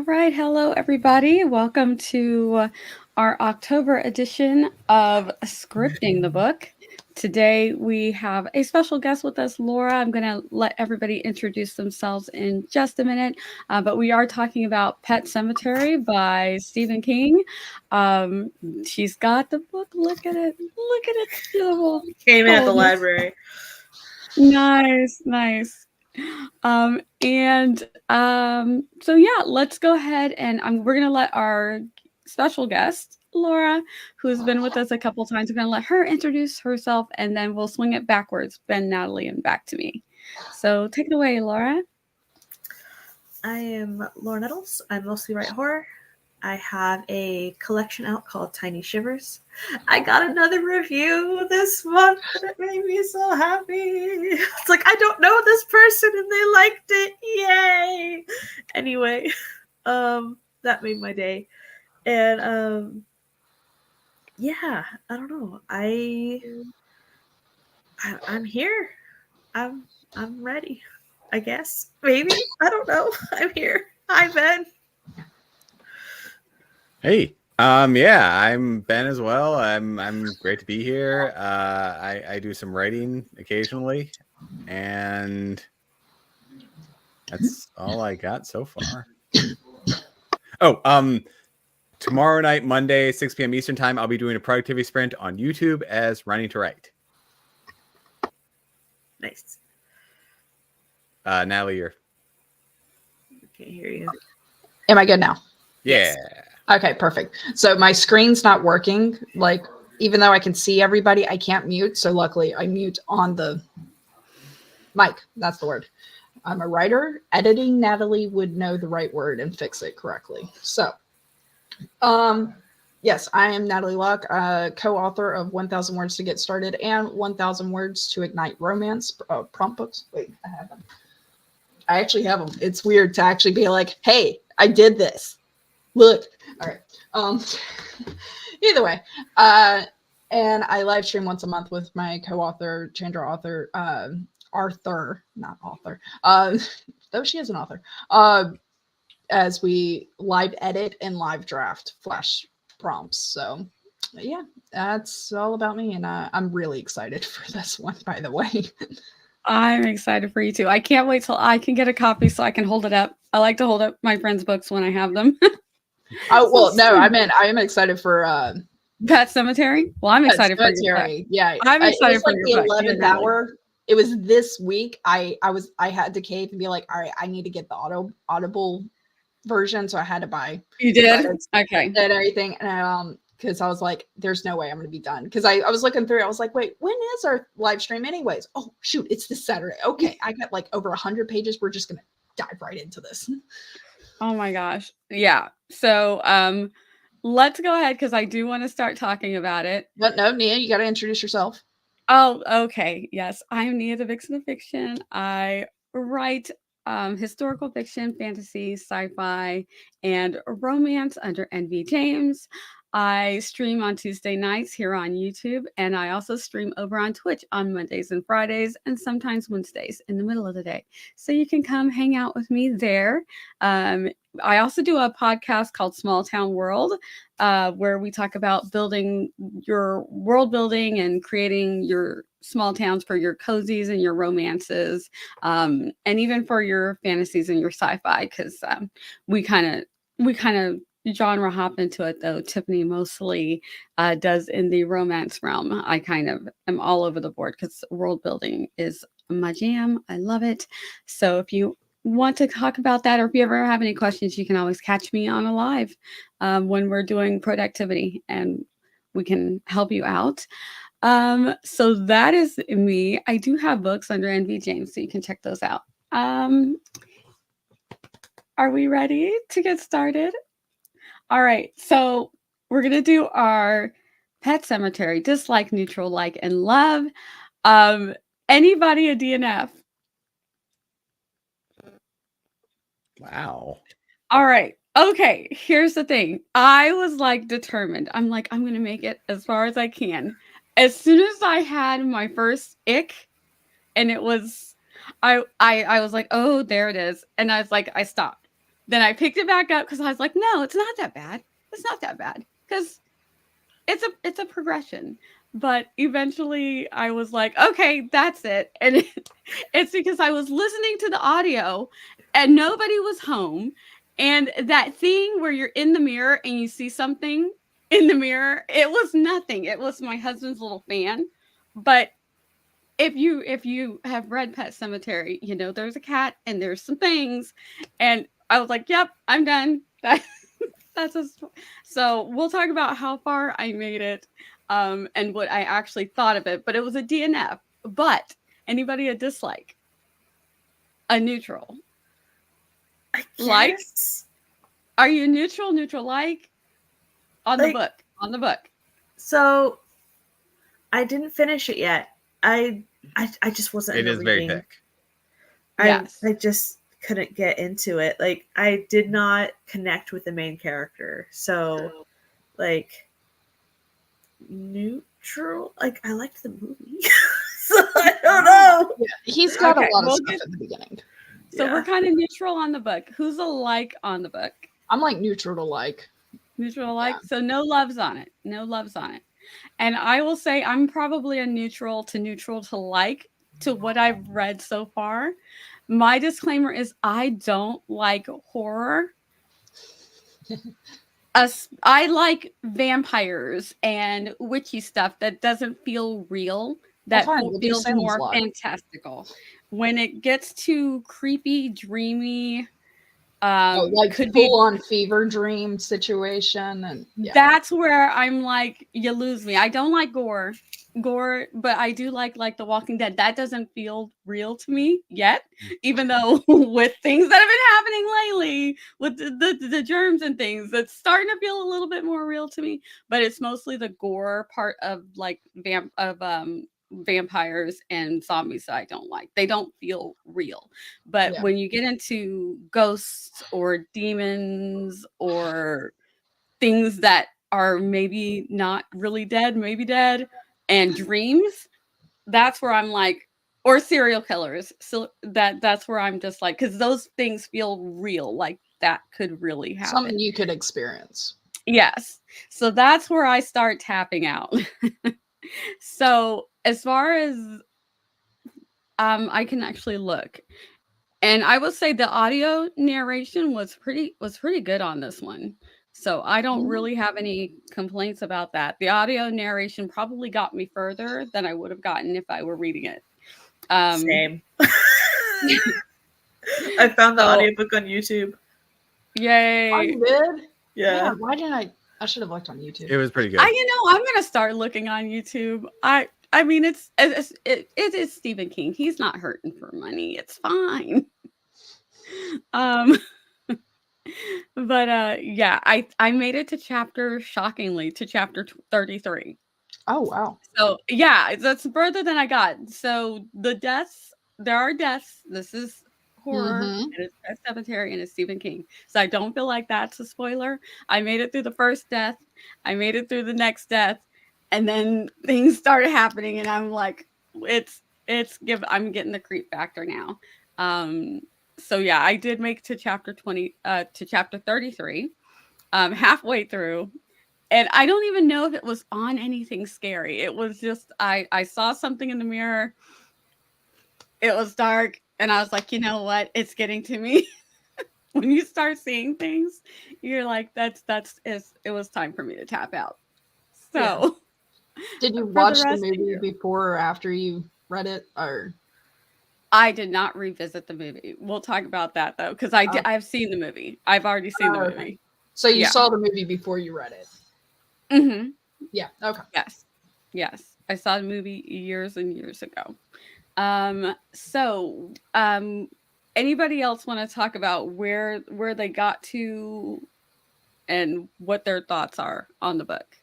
right. Hello, everybody. Welcome to our October edition of Scripting the Book. Today we have a special guest with us, Laura. I'm going to let everybody introduce themselves in just a minute, but we are talking about Pet Sematary by Stephan King. She's got the book. Look at it. Look at it. It's beautiful. Came in at the library. Nice. So yeah, let's go ahead and we're gonna let our special guest, Laura, who's been with us a couple times, we're gonna let her introduce herself and then we'll swing it backwards, Ben, Natalie, and back to me. So take it away, Laura. I am Laura Nettles. I mostly write horror. I have a collection out called Tiny Shivers. I got another review this month and it made me so happy. It's like, I don't know this person and they liked it. Yay! Anyway, that made my day. And yeah, I don't know. I'm here. I'm ready. I guess. Maybe. I don't know. I'm here. Hi, Ben. Hey, yeah, I'm Ben as well. I'm great to be here. I do some writing occasionally, and that's all I got so far. Oh, tomorrow night, Monday, 6 p.m. Eastern time, I'll be doing a productivity sprint on YouTube as Running to Write. Nice. Natalie, you're. I can't hear you. Am I good now? Yeah. Yes. Okay, perfect. So my screen's not working. Like, even though I can see everybody, I can't mute. So luckily I mute on the mic. That's the word. I'm a writer. Editing Natalie would know the right word and fix it correctly. So, yes, I am Natalie Locke, co-author of 1,000 Words to Get Started and 1,000 Words to Ignite Romance prompt books. Wait, I have them. I actually have them. It's weird to actually be like, hey, I did this. Look. All right. Either way, and I live stream once a month with my co-author, Chandra author, Arthur, not author, though she is an author, as we live edit and live draft flash prompts. So yeah, that's all about me. And I'm really excited for this one, by the way. I'm excited for you too. I can't wait till I can get a copy so I can hold it up. I like to hold up my friends' books when I have them. Oh, well, no, I am excited for Pet Sematary. Well, I'm excited for you. Yeah, I'm excited for like your the 11th hour. It was this week. I had to cave and be like, all right, I need to get the Audible version, so I had to buy. You did? Okay. And everything, and because I was like, there's no way I'm going to be done. Because I was looking through, I was like, wait, when is our live stream anyways? Oh shoot, it's this Saturday. Okay, I got like over 100 pages. We're just gonna dive right into this. Oh my gosh. Yeah. So let's go ahead because I do want to start talking about it. But no, Nia, you got to introduce yourself. Oh, okay. Yes. I'm Nia, the Vixen of Fiction. I write historical fiction, fantasy, sci-fi, and romance under NV James. I stream on Tuesday nights here on YouTube, and I also stream over on Twitch on Mondays and Fridays, and sometimes Wednesdays in the middle of the day. So you can come hang out with me there. I also do a podcast called Small Town World, where we talk about building your world building and creating your small towns for your cozies and your romances, and even for your fantasies and your sci-fi, because we kind of genre hop into it, though Tiffany mostly does in the romance realm. I kind of am all over the board because world building is my jam. I love it. So if you want to talk about that, or if you ever have any questions, you can always catch me on a live when we're doing productivity and we can help you out. So that is me. I do have books under NV James, so you can check those out. Are we ready to get started? All right, so we're gonna do our Pet Sematary, dislike, neutral, like, and love. Anybody a DNF? Wow. All right. Okay, here's the thing. I was like determined. I'm like, I'm gonna make it as far as I can. As soon as I had my first ick, and it was, I was like, oh, there it is, and I was like, I stopped. Then I picked it back up because I was like, no, it's not that bad. It's not that bad because it's a progression. But eventually I was like, okay, that's it. And it's because I was listening to the audio and nobody was home. And that thing where you're in the mirror and you see something in the mirror, it was nothing. It was my husband's little fan. But if you have read Pet Sematary, you know there's a cat and there's some things. And I was like, yep, I'm done. So we'll talk about how far I made it, and what I actually thought of it. But it was a DNF. But anybody a dislike, a neutral, I like? guess. Are you neutral, like? On the Like- book, on the book. So I didn't finish it yet. I just wasn't. It into is very reading. thick. Yes. I just couldn't get into it. Like I did not connect with the main character. So like neutral. Like I liked the movie. So I don't know. Yeah, he's got Okay, a lot of we'll stuff get- at the beginning. So Yeah. we're kind of neutral on the book. Who's a like on the book? I'm like neutral to like. Neutral like. So no loves on it. No loves on it. And I will say I'm probably a neutral to like to what I've read so far. My disclaimer is I don't like horror. I like vampires and witchy stuff that doesn't feel real, that fine, we'll do feels Salem's more Lot. fantastical. When it gets too creepy, dreamy, Like could be full on fever dream situation, and yeah. that's where I'm like, you lose me. I don't like gore, but I do like The Walking Dead. That doesn't feel real to me yet, even though with things that have been happening lately, with the germs and things, it's starting to feel a little bit more real to me. But it's mostly the gore part of like vampires and zombies that I don't like. They don't feel real. But Yeah. when you get into ghosts or demons or things that are maybe not really dead, maybe dead, and dreams, that's where I'm like, or serial killers. So that's where I'm just like, because those things feel real, like that could really happen. Something you could experience. Yes. So that's where I start tapping out. So as far as I can actually look. And I will say the audio narration was pretty good on this one. So I don't really have any complaints about that. The audio narration probably got me further than I would have gotten if I were reading it. Same. I found the So- audiobook on YouTube. Yay. I did. Yeah. Man, why didn't I should have looked on YouTube. It was pretty good. I'm gonna start looking on YouTube. I mean it is Stephen King. He's not hurting for money. It's fine. But yeah, I made it to shockingly to chapter 33. Oh wow. So yeah, that's further than I got. So there are deaths. This is horror, Mhm. and it's Pet Sematary, and it's Stephen King. So I don't feel like that's a spoiler. I made it through the first death. I made it through the next death, and then things started happening, and I'm like, I'm getting the creep factor now. So yeah, I did make to chapter 33, halfway through. And I don't even know if it was on anything scary. It was just I saw something in the mirror. It was dark, and I was like, you know what? It's getting to me. When you start seeing things, you're like, it was time for me to tap out. So Did you For the watch the rest of movie you. before or after you read it? Or I did not revisit the movie. We'll talk about that though, because I've seen the movie. I've already seen the okay. movie. So you Yeah. saw the movie before you read it? Mm-hmm. Yeah. Okay. Yes. I saw the movie years and years ago. Anybody else want to talk about where they got to and what their thoughts are on the book?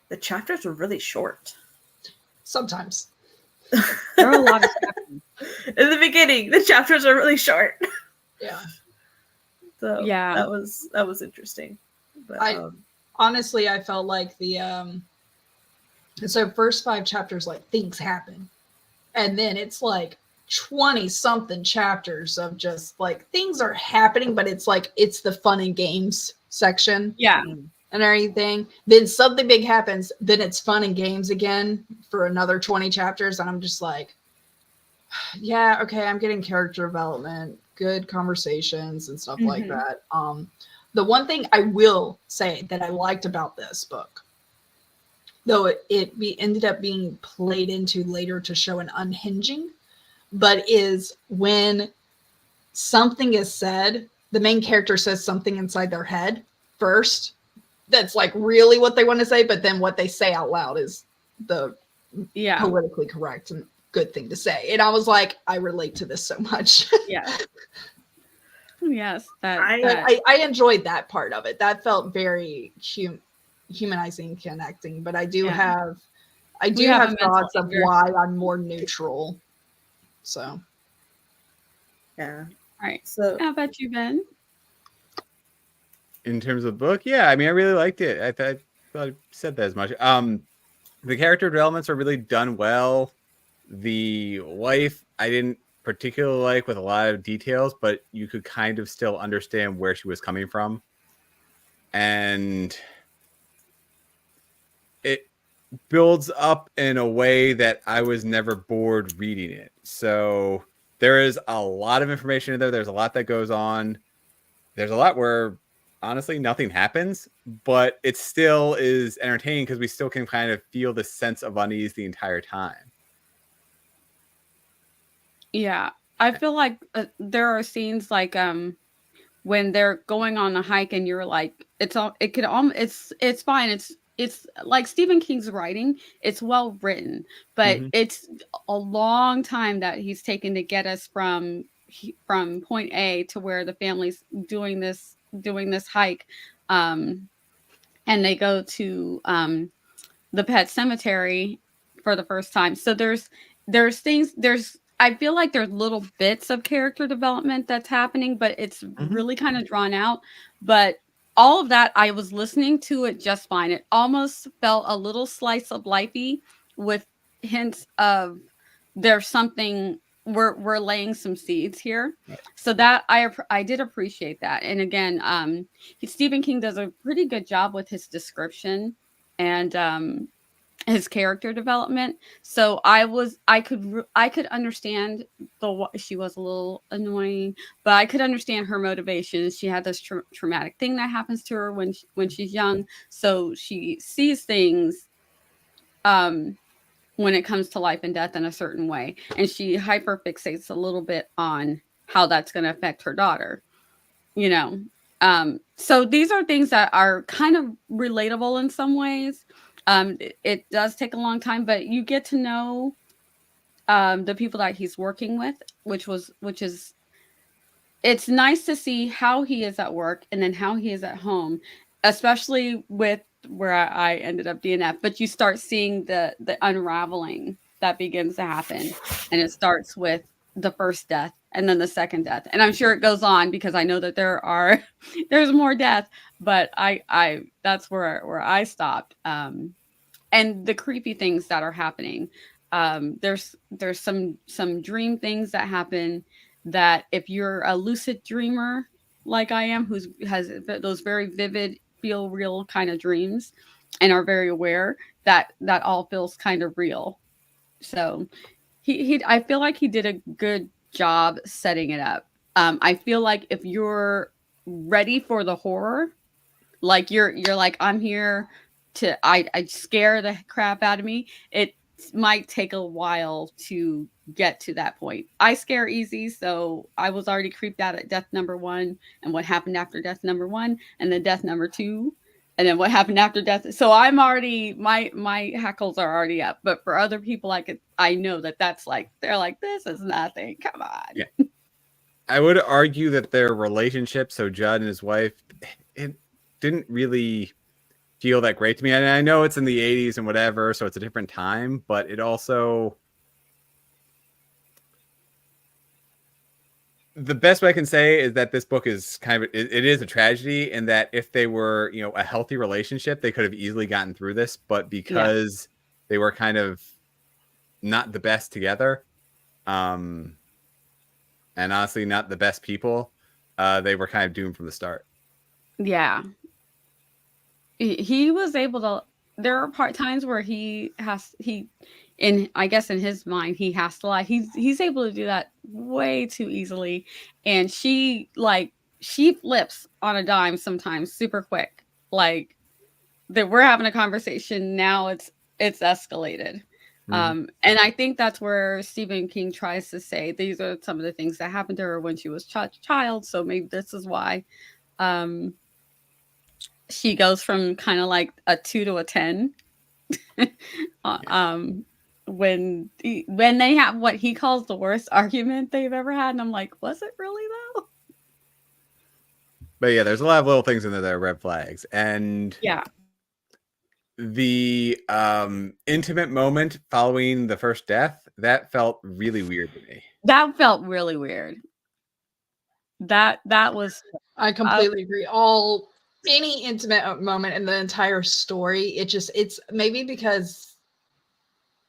The chapters were really short. Sometimes. There are a lot of chapters. In the beginning, the chapters are really short. Yeah. So Yeah. that was interesting. But Honestly, I felt like the so first 5 chapters, like things happen, and then it's like 20 something chapters of just like things are happening, but it's like it's the fun and games section. Yeah. And everything. Then something big happens, then it's fun and games again for another 20 chapters. And I'm just like, yeah, okay, I'm getting character development, good conversations and stuff like that. The one thing I will say that I liked about this book, though it ended up being played into later to show an unhinging, but is when something is said, the main character says something inside their head first that's like really what they want to say, but then what they say out loud is the politically correct and good thing to say. And I was like, I relate to this so much. Yes, I enjoyed that part of it. That felt very humanizing, connecting. But I do have thoughts of why I'm more neutral. So yeah. All right. So how about you, Ben? In terms of the book, yeah, I mean, I really liked it. I thought I said that as much. The character developments are really done well. The wife, I didn't particularly like with a lot of details, but you could kind of still understand where she was coming from. And it builds up in a way that I was never bored reading it. So there is a lot of information in there. There's a lot that goes on. There's a lot where honestly nothing happens, but it still is entertaining because we still can kind of feel the sense of unease the entire time. Yeah, I feel like there are scenes like when they're going on a hike and you're like, it's fine. It's like Stephen King's writing. It's well written, but it's a long time that he's taken to get us from point A to where the family's doing this hike, and they go to the Pet Sematary for the first time. So there's I feel like there's little bits of character development that's happening, but it's really kind of drawn out. But all of that, I was listening to it just fine. It almost felt a little slice of lifey with hints of there's something we're laying some seeds here. So that I did appreciate that. And again, Stephen King does a pretty good job with his description and his character development. So I could understand she was a little annoying, but I could understand her motivations. She had this traumatic thing that happens to her when she's young, so she sees things when it comes to life and death in a certain way, and she hyperfixates a little bit on how that's going to affect her daughter, you know. So these are things that are kind of relatable in some ways. It does take a long time, but you get to know the people that he's working with, which is it's nice to see how he is at work and then how he is at home, especially with where I ended up DNF. But you start seeing the unraveling that begins to happen, and it starts with the first death and then the second death, and I'm sure it goes on because I know that there's more death, but I that's where I stopped. And the creepy things that are happening. There's some dream things that happen that if you're a lucid dreamer like I am, who has those very vivid, feel real kind of dreams, and are very aware that all feels kind of real. So I feel like he did a good job setting it up. I feel like if you're ready for the horror, like you're like, I'm here to I scare the crap out of me. It might take a while to get to that point. I scare easy, so I was already creeped out at death number 1 and what happened after death number 1 and then death number 2 and then what happened after death. So I'm already my hackles are already up. But for other people, I know that's like, they're like, this is nothing. Come on. Yeah. I would argue that their relationship, so Judd and his wife, it didn't really feel that great to me. And I know it's in the 80s and whatever, so it's a different time, but it also, the best way I can say is that this book is kind of, it is a tragedy, in that if they were, a healthy relationship, they could have easily gotten through this, but because they were kind of not the best together, and honestly not the best people, they were kind of doomed from the start. Yeah. He was able to. There are times where I guess in his mind he has to lie. He's able to do that way too easily, and she flips on a dime sometimes super quick. Like that we're having a conversation now, it's escalated. And I think that's where Stephen King tries to say these are some of the things that happened to her when she was child. So maybe this is why. She goes from kind of like a 2 to a 10 when they have what he calls the worst argument they've ever had, and I'm like, was it really though? But yeah, there's a lot of little things in there that are red flags, and Yeah, the intimate moment following the first death, that felt really weird to me. that felt really weird. That was I completely agree. Any intimate moment in the entire story, it's maybe because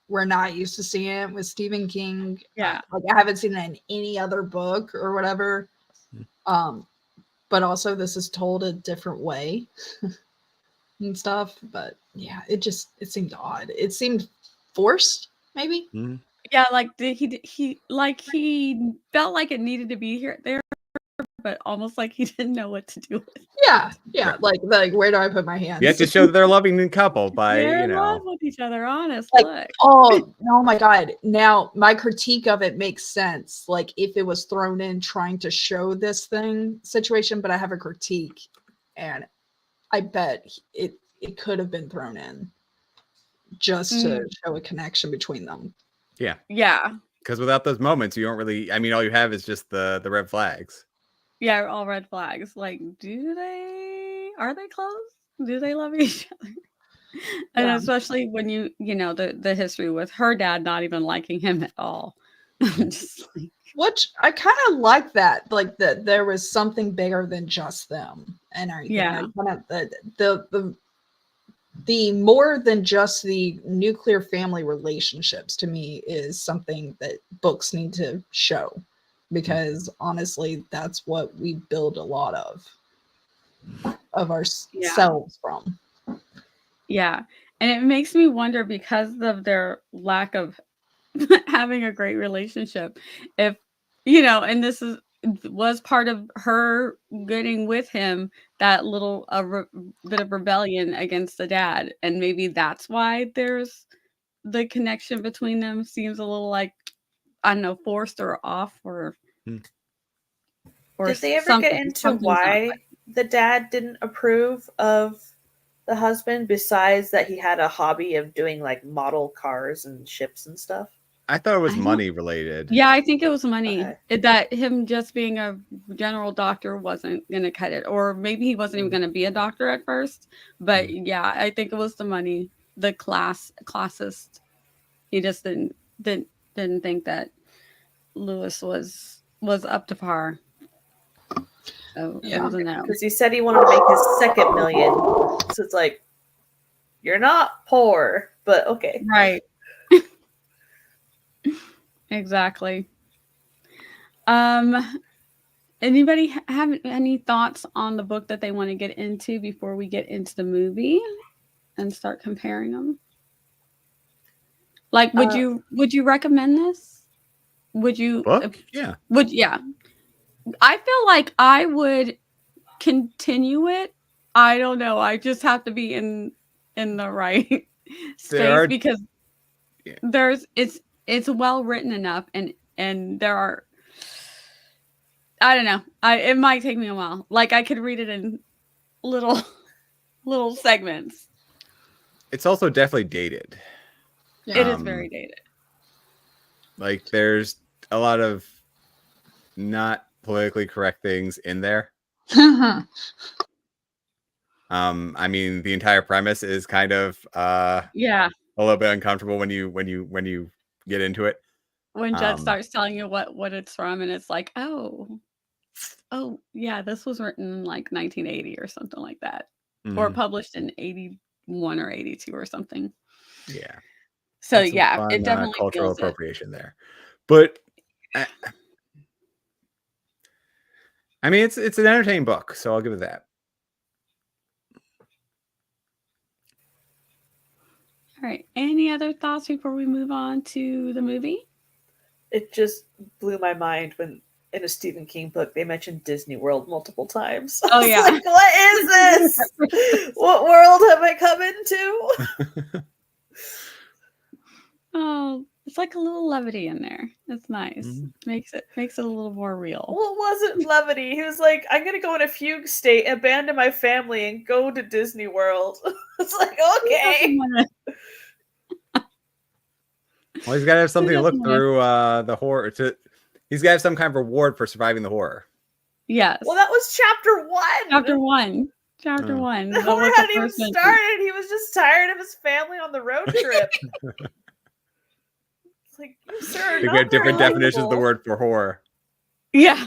we're not used to seeing it with Stephen King. Yeah. Like I haven't seen it in any other book or whatever. But also this is told a different way and stuff. But yeah, it seemed odd. It seemed forced, maybe. Yeah, like he felt like it needed to be there, but almost like he didn't know what to do with it. Yeah. Right. Like where do I put my hands? You have to show that they're a loving couple by, They're in love with each other, honest. Like, Look. oh my God. Now my critique of it makes sense. Like if it was thrown in trying to show this situation, but I have a critique and I bet it could have been thrown in just to show a connection between them. Yeah. Yeah. Because without those moments, you don't really, I mean, all you have is just the red flags. Yeah, all red flags. Like, are they close? Do they love each other? And especially when you know, the history with her dad not even liking him at all. Just like, which I kind of like that, like that there was something bigger than just them and everything. Yeah. The more than just the nuclear family relationships to me is something that books need to show, because honestly, that's what we build a lot of ourselves from. Yeah. And it makes me wonder, because of their lack of having a great relationship, if, and this was part of her getting with him, that little bit of rebellion against the dad. And maybe that's why there's the connection between them seems a little like, I don't know, forced or off or did they ever get into why the dad didn't approve of the husband, besides that he had a hobby of doing like model cars and ships and stuff? I thought it was money related. Yeah, I think it was money. That him just being a general doctor wasn't going to cut it. Or maybe he wasn't even going to be a doctor at first. But yeah, I think it was the money, the classist. He just didn't think that Lewis was up to par. So it was a no. Because he said he wanted to make his second million. So it's like, you're not poor, but okay. Right. Exactly. Anybody have any thoughts on the book that they want to get into before we get into the movie and start comparing them? Like, would you recommend this? Would you? Book? Yeah. I feel like I would continue it. I don't know. I just have to be in the right space, because it's well written enough, and there are, I don't know. It might take me a while. Like I could read it in little segments. It's also definitely dated. It is very dated. Like there's a lot of not politically correct things in there. I mean, the entire premise is kind of a little bit uncomfortable when you get into it. When Judd starts telling you what it's from, and it's like, oh yeah, this was written in like 1980 or something like that, or published in 81 or 82 or something. Yeah. So yeah, it definitely cultural feels appropriation there, but I mean, it's an entertaining book, so I'll give it that. All right. Any other thoughts before we move on to the movie? It just blew my mind when in a Stephen King book they mentioned Disney World multiple times. Oh, I was yeah. like, what is this? What world have I come into? Oh, it's like a little levity in there. That's nice. Mhm. Makes it a little more real. Well, it wasn't levity. He was like, I'm gonna go in a fugue state, abandon my family, and go to Disney World. It's like, okay. Well, he's got to have something to look doesn't wanna- through the horror. He's got to have some kind of reward for surviving the horror. Yes. Well, that was chapter 1. Chapter 1. Chapter Oh. 1. The That horror was the hadn't even first mention. started. He was just tired of his family on the road trip. It's like, you sir are We not got different very definitions of the likable. word for horror. Yeah.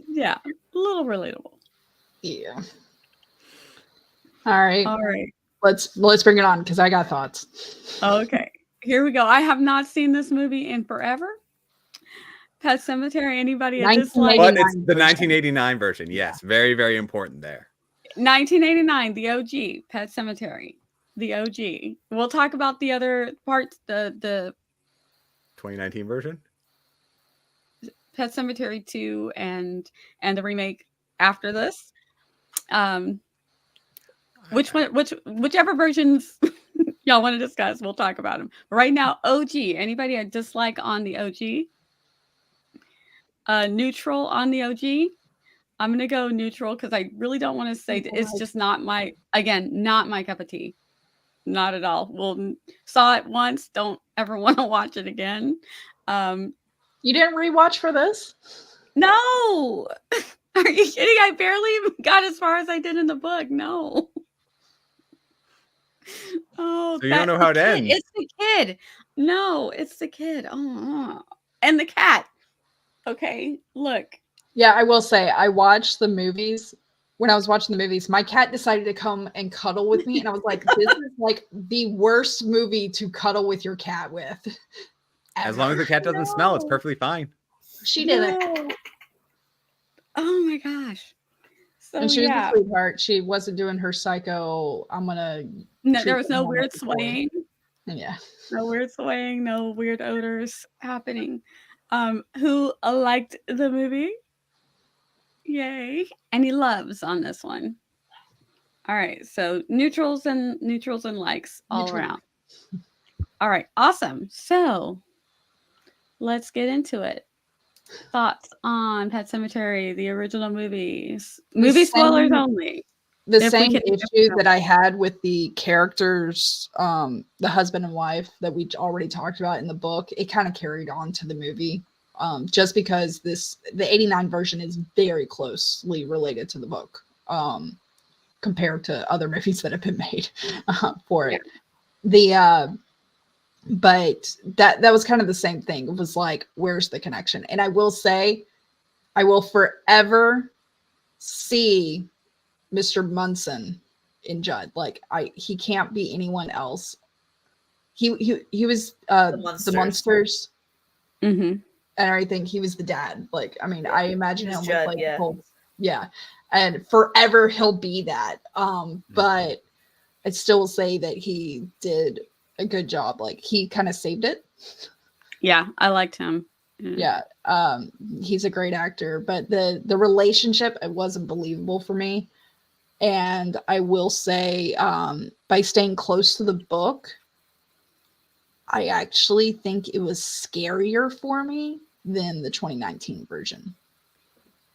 Yeah. A little relatable. Yeah. All right. All right. Let's bring it on because I got thoughts. Okay. Here we go. I have not seen this movie in forever. Pet Sematary. Anybody a dislike? But it's 89 the version. 1989 version. Yes, very, very important there. 1989, the OG, Pet Sematary, the OG. We'll talk about the other parts, the 2019 version. Pet Sematary 2 and the remake after this. Whichever versions y'all want to discuss, we'll talk about them. Right now, OG. Anybody a dislike on the OG? Neutral on the OG. I'm gonna go neutral because I really don't want to say it's just not my cup of tea. Not at all. Saw it once, don't ever want to watch it again. You didn't rewatch for this? No. Are you kidding? I barely got as far as I did in the book. No. Oh, So you don't know how it ends. It's the kid. No, it's the kid. Oh, and the cat. Okay, look. Yeah, I will say I watched the movies. When I was watching the movies, my cat decided to come and cuddle with me, and I was like, "This is like the worst movie to cuddle with your cat with." As long as the cat doesn't smell, it's perfectly fine. She didn't. No. Oh my gosh. So And she was a yeah, sweetheart. She wasn't doing her psycho. I'm gonna. no, treat there was them no more weird like a boy. swaying. Yeah. No weird swaying, no weird odors happening. Who liked the movie? Yay. Any loves on this one? All right, so neutrals and likes all Neutral. around. All right, awesome. So let's get into it. Thoughts on Pet Sematary, the original movies? Movie spoilers only. The If we same can- issue that I had with the characters, the husband and wife that we already talked about in the book, it kind of carried on to the movie. Just because the 89 version is very closely related to the book, compared to other movies that have been made for it. But that was kind of the same thing. It was like, where's the connection? And I will say, I will forever see Mr. Munson in Judd. Like he can't be anyone else. He was the Munsters. Mm-hmm. And I think he was the dad. Like, I mean, I imagine him Judd, with like yeah. yeah. And forever he'll be that. But I'd still say that he did a good job. Like he kind of saved it. Yeah, I liked him. Yeah. He's a great actor. But the relationship, it wasn't believable for me. And I will say, by staying close to the book, I actually think it was scarier for me than the 2019 version.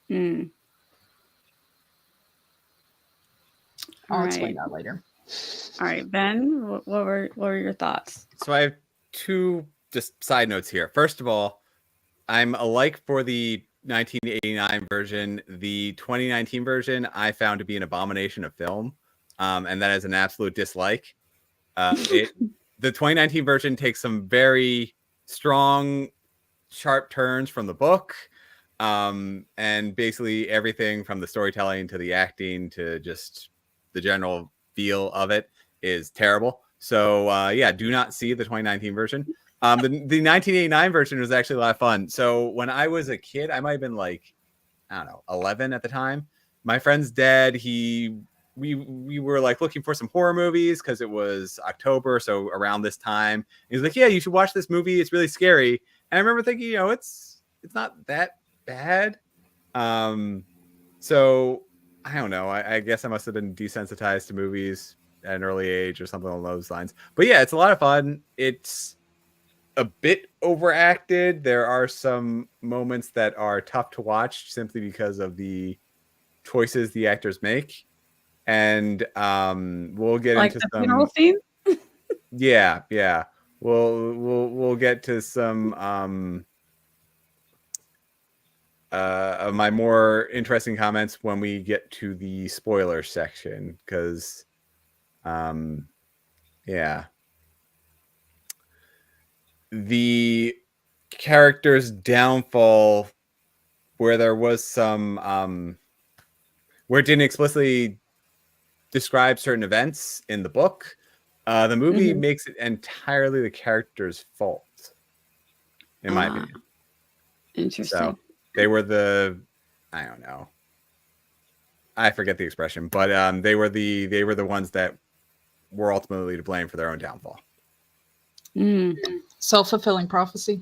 Mm. I'll explain that later. All right, Ben, what were your thoughts? So I have two just side notes here. First of all, I'm alike for the 1989 version. The 2019 version I found to be an abomination of film, and that is an absolute dislike. The 2019 version takes some very strong, sharp turns from the book, and basically everything from the storytelling to the acting to just the general feel of it is terrible. So yeah, do not see the 2019 version. The 1989 version was actually a lot of fun. So when I was a kid, I might have been like, I don't know, 11 at the time. My friend's dad, we were like looking for some horror movies because it was October, so around this time. He was like, "Yeah, you should watch this movie. It's really scary." And I remember thinking, it's not that bad. So I don't know. I guess I must have been desensitized to movies at an early age or something along those lines. But yeah, it's a lot of fun. It's a bit overacted. There are some moments that are tough to watch simply because of the choices the actors make. And we'll get Like into the some funeral scene? yeah. We'll get to some of my more interesting comments when we get to the spoiler section, because yeah, the character's downfall, where there was some where it didn't explicitly describe certain events in the book, the movie makes it entirely the character's fault, in my opinion. Interesting. So they were I don't know, I forget the expression, but they were the ones that were ultimately to blame for their own downfall. Self-fulfilling prophecy.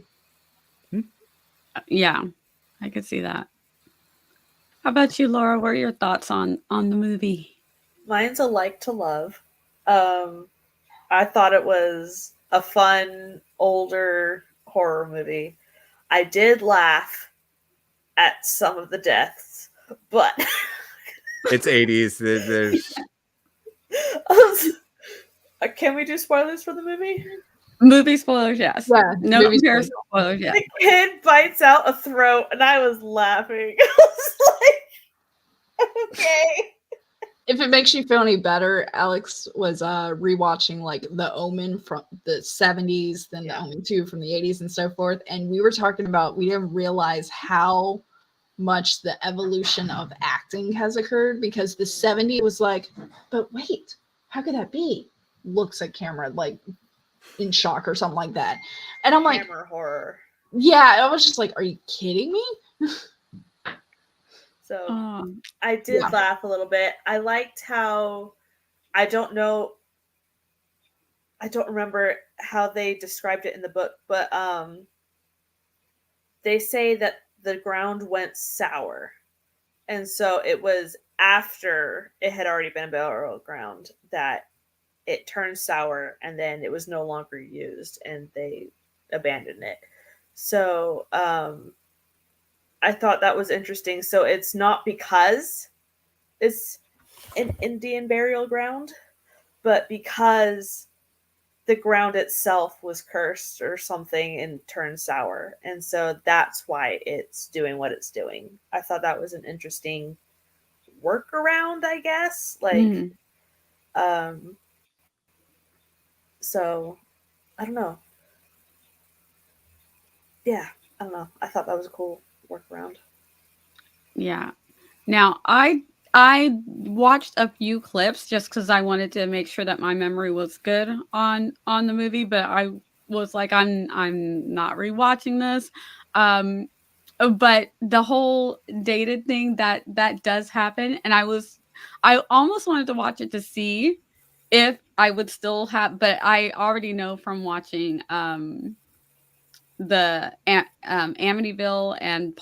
Yeah, I could see that. How about you, Laura? What are your thoughts on the movie? Mine's a like to love. I thought it was a fun, older horror movie. I did laugh at some of the deaths, but It's 80s. There's can we do spoilers for the movie? Movie spoilers, yes. Yeah, No movie comparison spoilers, yes. The kid bites out a throat, and I was laughing. I was like, okay. If it makes you feel any better, Alex was rewatching like The Omen from the 70s, then The Omen 2 from the 80s and so forth. And we were talking about, we didn't realize how much the evolution of acting has occurred, because the 70s was like, but wait, how could that be? Looks at camera like in shock or something like that. And I'm like, Hammer horror. yeah, I was just like, are you kidding me? So I did laugh a little bit. I liked how, I don't remember how they described it in the book, but they say that the ground went sour. And so it was after it had already been burial ground that it turned sour, and then it was no longer used and they abandoned it. So I thought that was interesting. So it's not because it's an Indian burial ground, but because the ground itself was cursed or something and turned sour. And so that's why it's doing what it's doing. I thought that was an interesting workaround, I guess. Like, so I don't know. Yeah, I don't know. I thought that was a cool workaround. Yeah. Now I watched a few clips just because I wanted to make sure that my memory was good on the movie, but I was like, I'm not rewatching this. But the whole dated thing that does happen, and I almost wanted to watch it to see if I would still have, but I already know from watching the Amityville and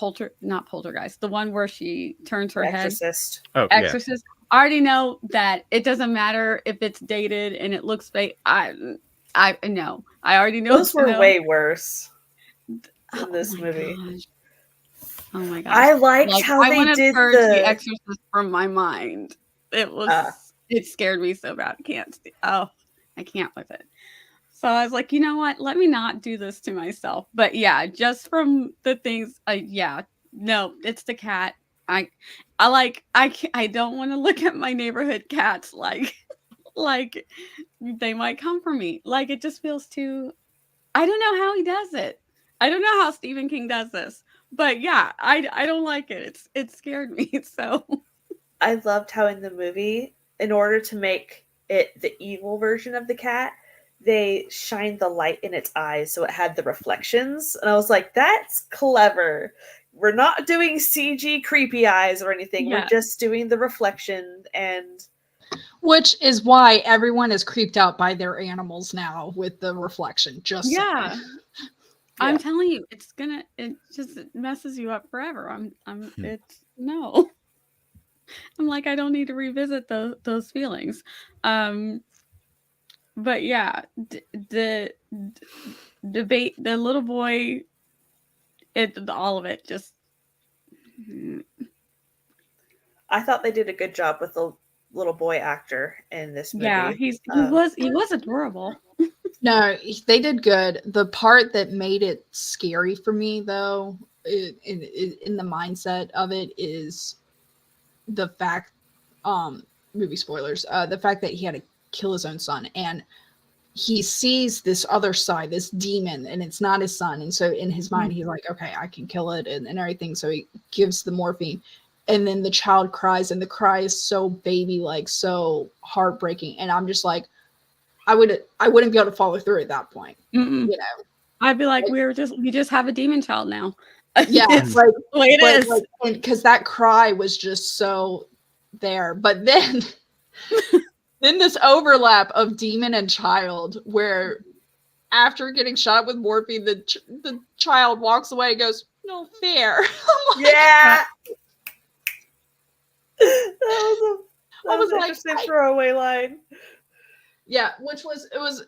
not Poltergeist, the one where she turns her Exorcist. head. Oh, Exorcist. Yeah. I already know that it doesn't matter if it's dated and it looks fake. I know. I already know. Those were way worse in this movie. Gosh. Oh my gosh. I liked how they did the Exorcist from my mind. It was it scared me so bad. I can't with it. So I was like, you know what? Let me not do this to myself. But yeah, just from the things, no, it's the cat. I don't want to look at my neighborhood cats like they might come for me. Like, it just feels too. I don't know how he does it. I don't know how Stephen King does this. But yeah, I don't like it. It scared me. So I loved how in the movie, in order to make it the evil version of the cat, they shined the light in its eyes so it had the reflections. And I was like, that's clever. We're not doing CG creepy eyes or anything. Yeah. We're just doing the reflection. And Which is why everyone is creeped out by their animals now with the reflection. Just Yeah. saying. I'm Yeah. telling you, it just messes you up forever. No. I'm like, I don't need to revisit those feelings. But yeah, the debate, the little boy, all of it just. I thought they did a good job with the little boy actor in this movie. Yeah, he was adorable. No, they did good. The part that made it scary for me, though, in the mindset of it, is the fact, movie spoilers, the fact that he had to kill his own son, and he sees this other side, this demon, and it's not his son. And so in his mind, he's like, okay, I can kill it and everything. So he gives the morphine. And then the child cries, and the cry is so baby-like, so heartbreaking. And I'm just like, I wouldn't be able to follow through at that point. Mm-mm. You know, I'd be like, we just have a demon child now. yeah, It's like the way it is. like, because that cry was just so there. But then, then this overlap of demon and child, where after getting shot with morphine, the child walks away and goes, "No fair." I'm like, Yeah. that was an like, interesting throwaway line. yeah, it was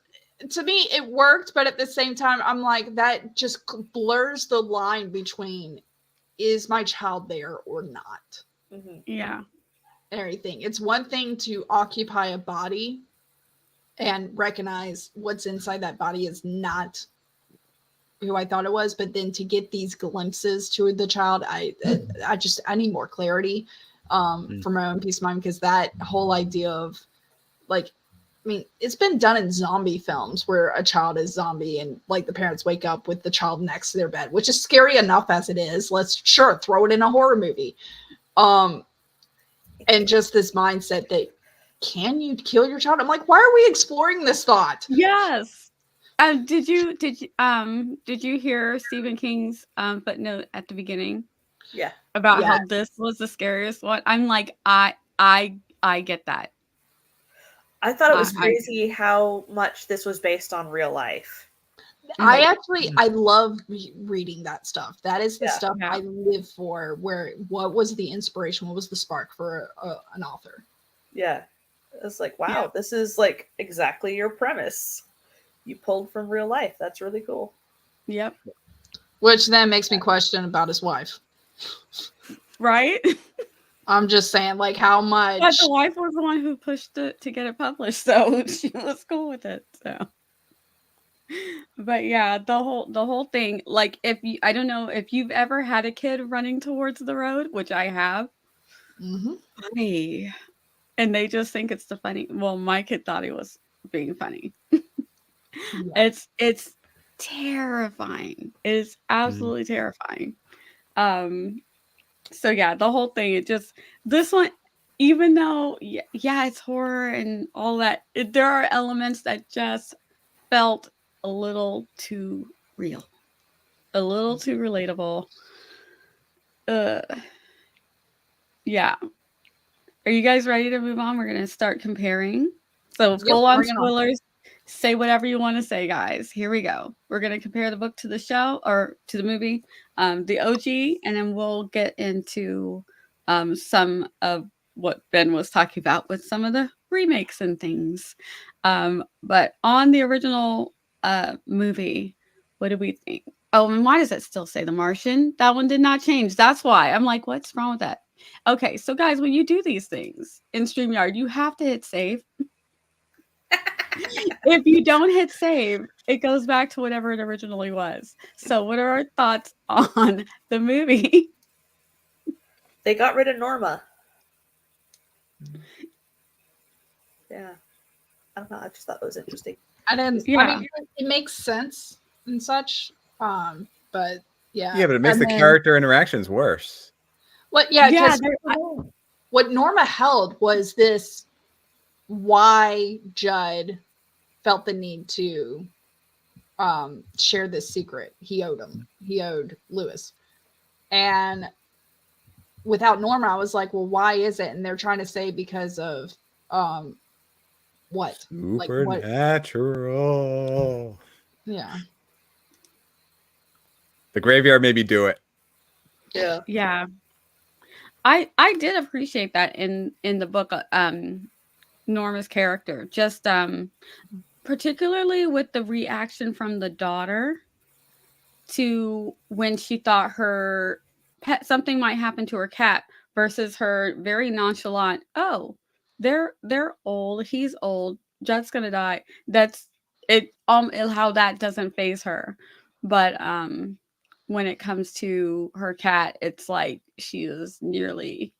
to me, it worked, but at the same time, I'm like, that just blurs the line between, is my child there or not? Mm-hmm. Yeah. And everything. It's one thing to occupy a body and recognize what's inside that body is not who I thought it was, but then to get these glimpses to the child, I need more clarity for my own peace of mind, because that whole idea of, like, I mean, it's been done in zombie films where a child is zombie and like the parents wake up with the child next to their bed, which is scary enough as it is. Let's throw it in a horror movie. And just this mindset that, can you kill your child? I'm like, why are we exploring this thought? Yes. Did you hear Stephen King's footnote at the beginning? Yeah. About Yeah. how this was the scariest one? I'm like, I get that. I thought it was crazy how much this was based on real life. I love reading that stuff. That is the stuff Yeah. I live for. What was the inspiration? What was the spark for an author? Yeah. It's like, wow, this is like exactly your premise. You pulled from real life. That's really cool. Yep. Which then makes me question about his wife. Right? I'm just saying, like, how much. But the wife was the one who pushed it to get it published, so she was cool with it. So, but yeah, the whole thing. Like, I don't know if you've ever had a kid running towards the road, which I have. Mm-hmm. Funny, and they just think it's the funny. Well, my kid thought he was being funny. Yeah. It's terrifying. It is absolutely terrifying. So yeah, the whole thing, this one, even though yeah, it's horror and all that, there are elements that just felt a little too real, a little too relatable. Yeah. Are you guys ready to move on? We're gonna start comparing. So full on spoilers. Say whatever you want to say, guys. Here we go. We're gonna compare the book to the show, or to the movie, the OG, and then we'll get into some of what Ben was talking about with some of the remakes and things. But on the original movie, what do we think? Oh, and why does it still say The Martian? That one did not change. That's why. I'm like, what's wrong with that? Okay, so guys, when you do these things in StreamYard, you have to hit save. If you don't hit save, it goes back to whatever it originally was. So what are our thoughts on the movie? They got rid of Norma. Yeah. I don't know. I just thought it was interesting. I mean, it makes sense and such. But yeah. Yeah, but it makes the character interactions worse. What Norma held was this why Judd felt the need to share this secret he owed Lewis. And without Norma, I was like, well, why is it? And they're trying to say because of what? Supernatural. Yeah. The graveyard made me do it. Yeah. Yeah. I did appreciate that in the book, Norma's character. Just particularly with the reaction from the daughter to when she thought her pet something might happen to her cat versus her very nonchalant, oh, they're old, he's old, Judd's gonna die. That's it, how that doesn't phase her. But when it comes to her cat, it's like she is nearly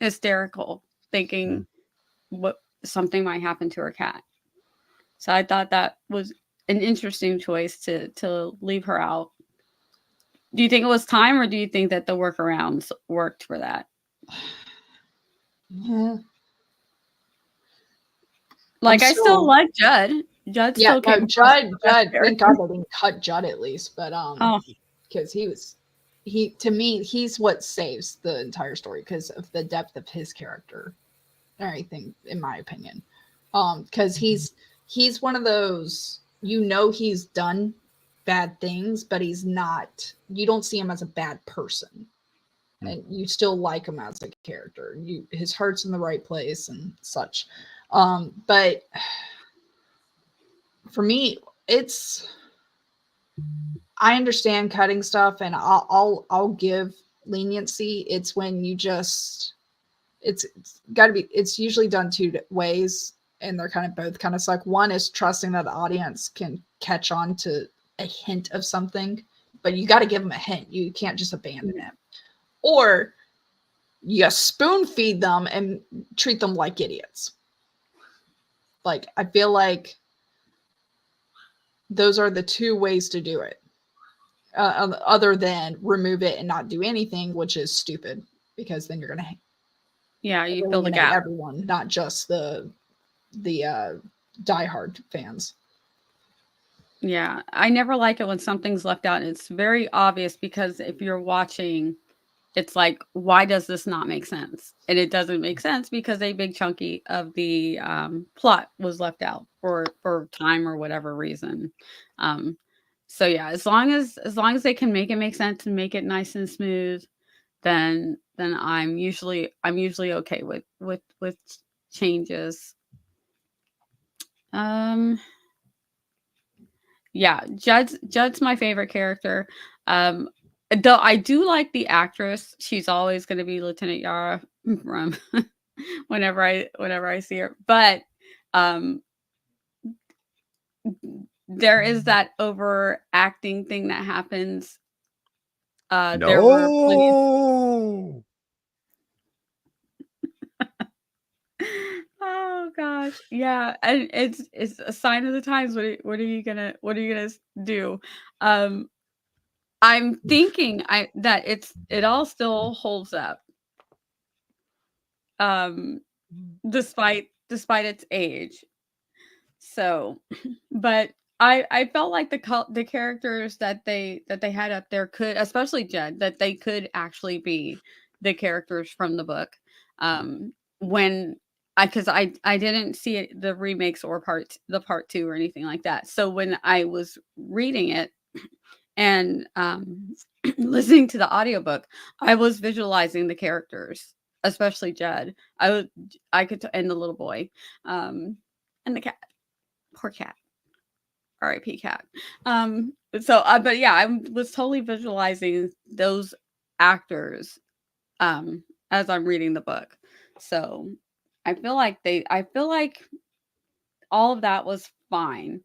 hysterical, thinking what something might happen to her cat. So I thought that was an interesting choice to leave her out. Do you think it was time, or do you think that the workarounds worked for that? Yeah. Like, I still like Judd. Judd Yeah, still came no, across Judd, as the best thank character. God they didn't cut Judd at least, but Oh, because to me, he's what saves the entire story because of the depth of his character and everything, in my opinion. Because he's one of those, he's done bad things, but he's not, you don't see him as a bad person. And you still like him as a character. His heart's in the right place and such. But for me, I understand cutting stuff, and I'll give leniency. It's when you just, it's got to be. It's usually done two ways, and they're both kind of suck. One is trusting that the audience can catch on to a hint of something, but you got to give them a hint. You can't just abandon it. Or you spoon feed them and treat them like idiots. Like, I feel like those are the two ways to do it. Other than remove it and not do anything, which is stupid, because then you're going to yeah, you fill the gap. everyone, not just the diehard fans. Yeah, I never like it when something's left out. It's very obvious because if you're watching, it's like, why does this not make sense? And it doesn't make sense because a big chunky of the plot was left out for time or whatever reason. So yeah, as long as they can make it make sense and make it nice and smooth, then I'm usually okay with changes. Yeah, Judd's my favorite character. Though I do like the actress. She's always going to be Lieutenant Yara from whenever I see her. But there is that overacting thing that happens. There were plenty. Oh gosh, yeah, and it's a sign of the times. What are you gonna do? I'm thinking that it all still holds up, despite its age. So, but I felt like the characters that they had up there could, especially Jed, that they could actually be the characters from the book. When because I didn't see it, the remakes or part 2 or anything like that. So when I was reading it and listening to the audiobook, I was visualizing the characters, especially Jed. I could and the little boy, and the cat. Poor cat. R.I.P. cat. So, but yeah, I was totally visualizing those actors as I'm reading the book. So I feel like all of that was fine.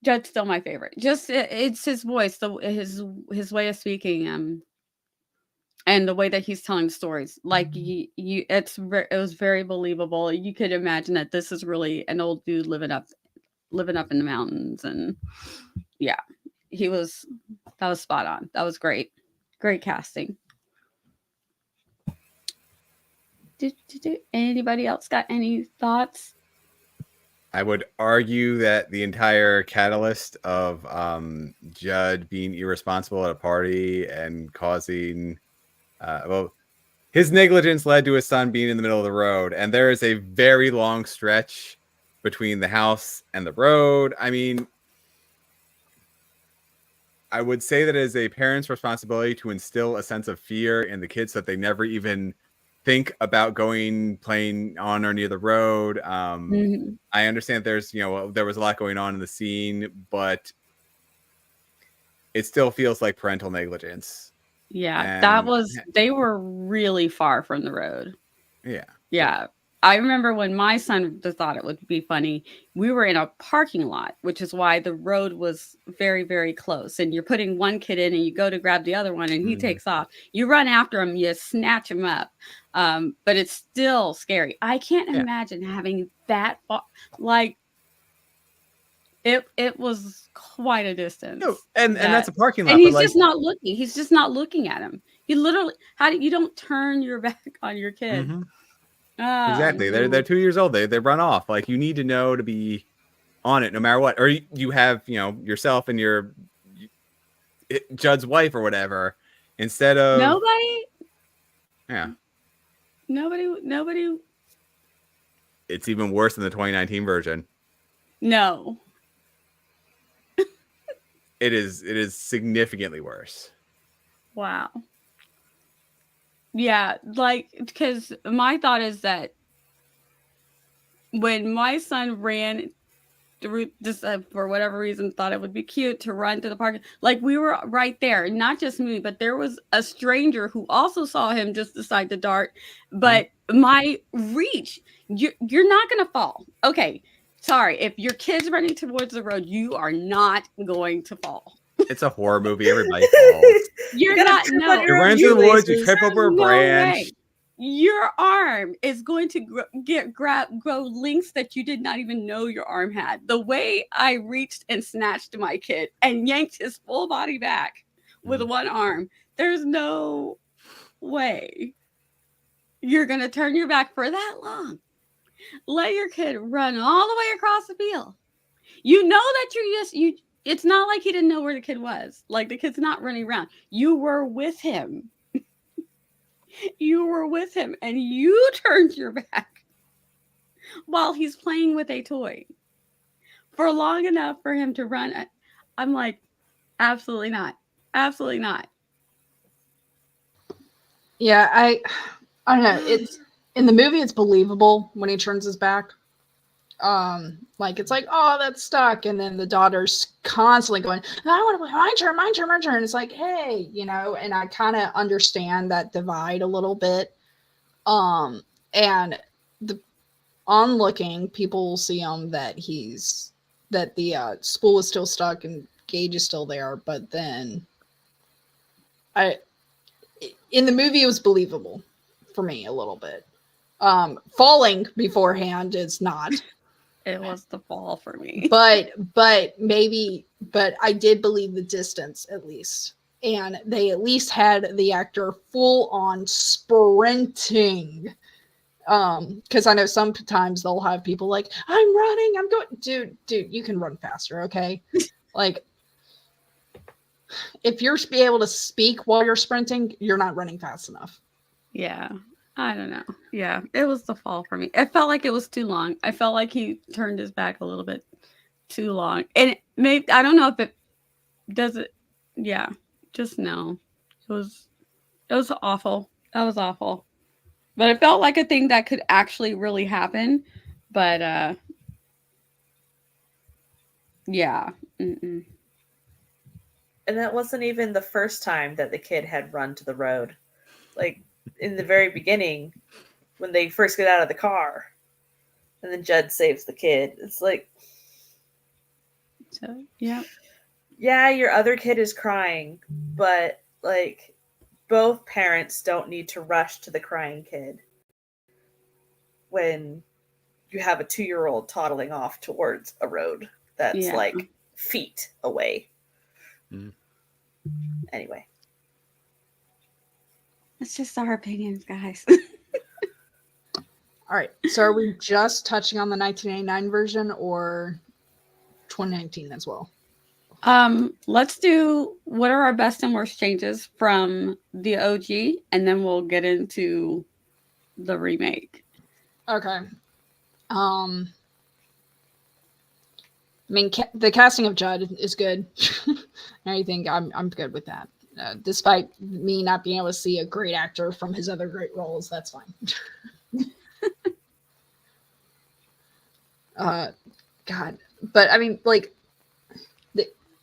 Judd's still my favorite. Just it's his voice, his way of speaking, and the way that he's telling stories. Like it was very believable. You could imagine that this is really an old dude living up in the mountains, and yeah, that was spot on. That was great. Great casting. Anybody else got any thoughts? I would argue that the entire catalyst of Judd being irresponsible at a party and causing, his negligence led to his son being in the middle of the road. And there is a very long stretch between the house and the road. I mean, I would say that it is a parent's responsibility to instill a sense of fear in the kids so that they never even think about playing on or near the road. Mhm. I understand there was a lot going on in the scene, but it still feels like parental negligence. Yeah, And they were really far from the road. yeah. Yeah. I remember when my son thought it would be funny, we were in a parking lot, which is why the road was very, very close. And you're putting one kid in and you go to grab the other one and he takes off. You run after him, you snatch him up. But it's still scary. I can't imagine having that far, like it was quite a distance. No, and that's a parking lot. And he's but just not looking. He's just not looking at him. He literally, you don't turn your back on your kid. Mm-hmm. Exactly. No. They're 2 years old. They run off. Like, you need to know to be on it no matter what. Or you have, yourself and your Judd's wife or whatever instead of Nobody. Yeah. Nobody. It's even worse than the 2019 version. No. It is significantly worse. Wow. Yeah, like, because my thought is that when my son ran through just for whatever reason thought it would be cute to run to the park, like we were right there, not just me, but there was a stranger who also saw him just decide to dart. But my reach, you're not gonna fall. Okay, sorry, if your kid's running towards the road, you are not going to fall. It's a horror movie. Everybody falls. You're gotta not. trip No, on your You own run into the woods. You shoelaces. trip over a no branch. way. Your arm is going to grow links that you did not even know your arm had. The way I reached and snatched my kid and yanked his full body back with one arm, there's no way you're going to turn your back for that long. Let your kid run all the way across the field. You know that it's not like he didn't know where the kid was. Like, the kid's not running around. You were with him. You were with him and you turned your back while he's playing with a toy for long enough for him to run. I'm like, absolutely not. Absolutely not. Yeah, I don't know. It's in the movie, it's believable when he turns his back. Like, it's like, oh, that's stuck, and then the daughter's constantly going, I want to play, my turn. It's like, hey, and I kind of understand that divide a little bit. And on looking, people will see him that the spool is still stuck and Gage is still there, but then in the movie it was believable for me a little bit. Falling beforehand is not. It was the fall for me. But I did believe the distance at least. And they at least had the actor full on sprinting. Because I know sometimes they'll have people like, I'm running, I'm going. Dude, you can run faster, okay? Like, if you're be able to speak while you're sprinting, you're not running fast enough. Yeah. I don't know. Yeah, it was the fall for me. It felt like it was too long. I felt like he turned his back a little bit too long. And maybe, I don't know if it does it. Yeah, just no. It was awful. That was awful. But it felt like a thing that could actually really happen. But yeah. Mm-mm. And that wasn't even the first time that the kid had run to the road. Like, in the very beginning, when they first get out of the car, and then Judd saves the kid. It's like, So, yeah. Yeah, your other kid is crying, but, like, both parents don't need to rush to the crying kid when you have a 2-year-old toddling off towards a road that's, like, feet away. Anyway. It's just our opinions, guys. All right. So are we just touching on the 1989 version or 2019 as well? Let's do what are our best and worst changes from the OG, and then we'll get into the remake. Okay. I mean, the casting of Judd is good. I think I'm good with that. Despite me not being able to see a great actor from his other great roles, that's fine. God, but I mean, like,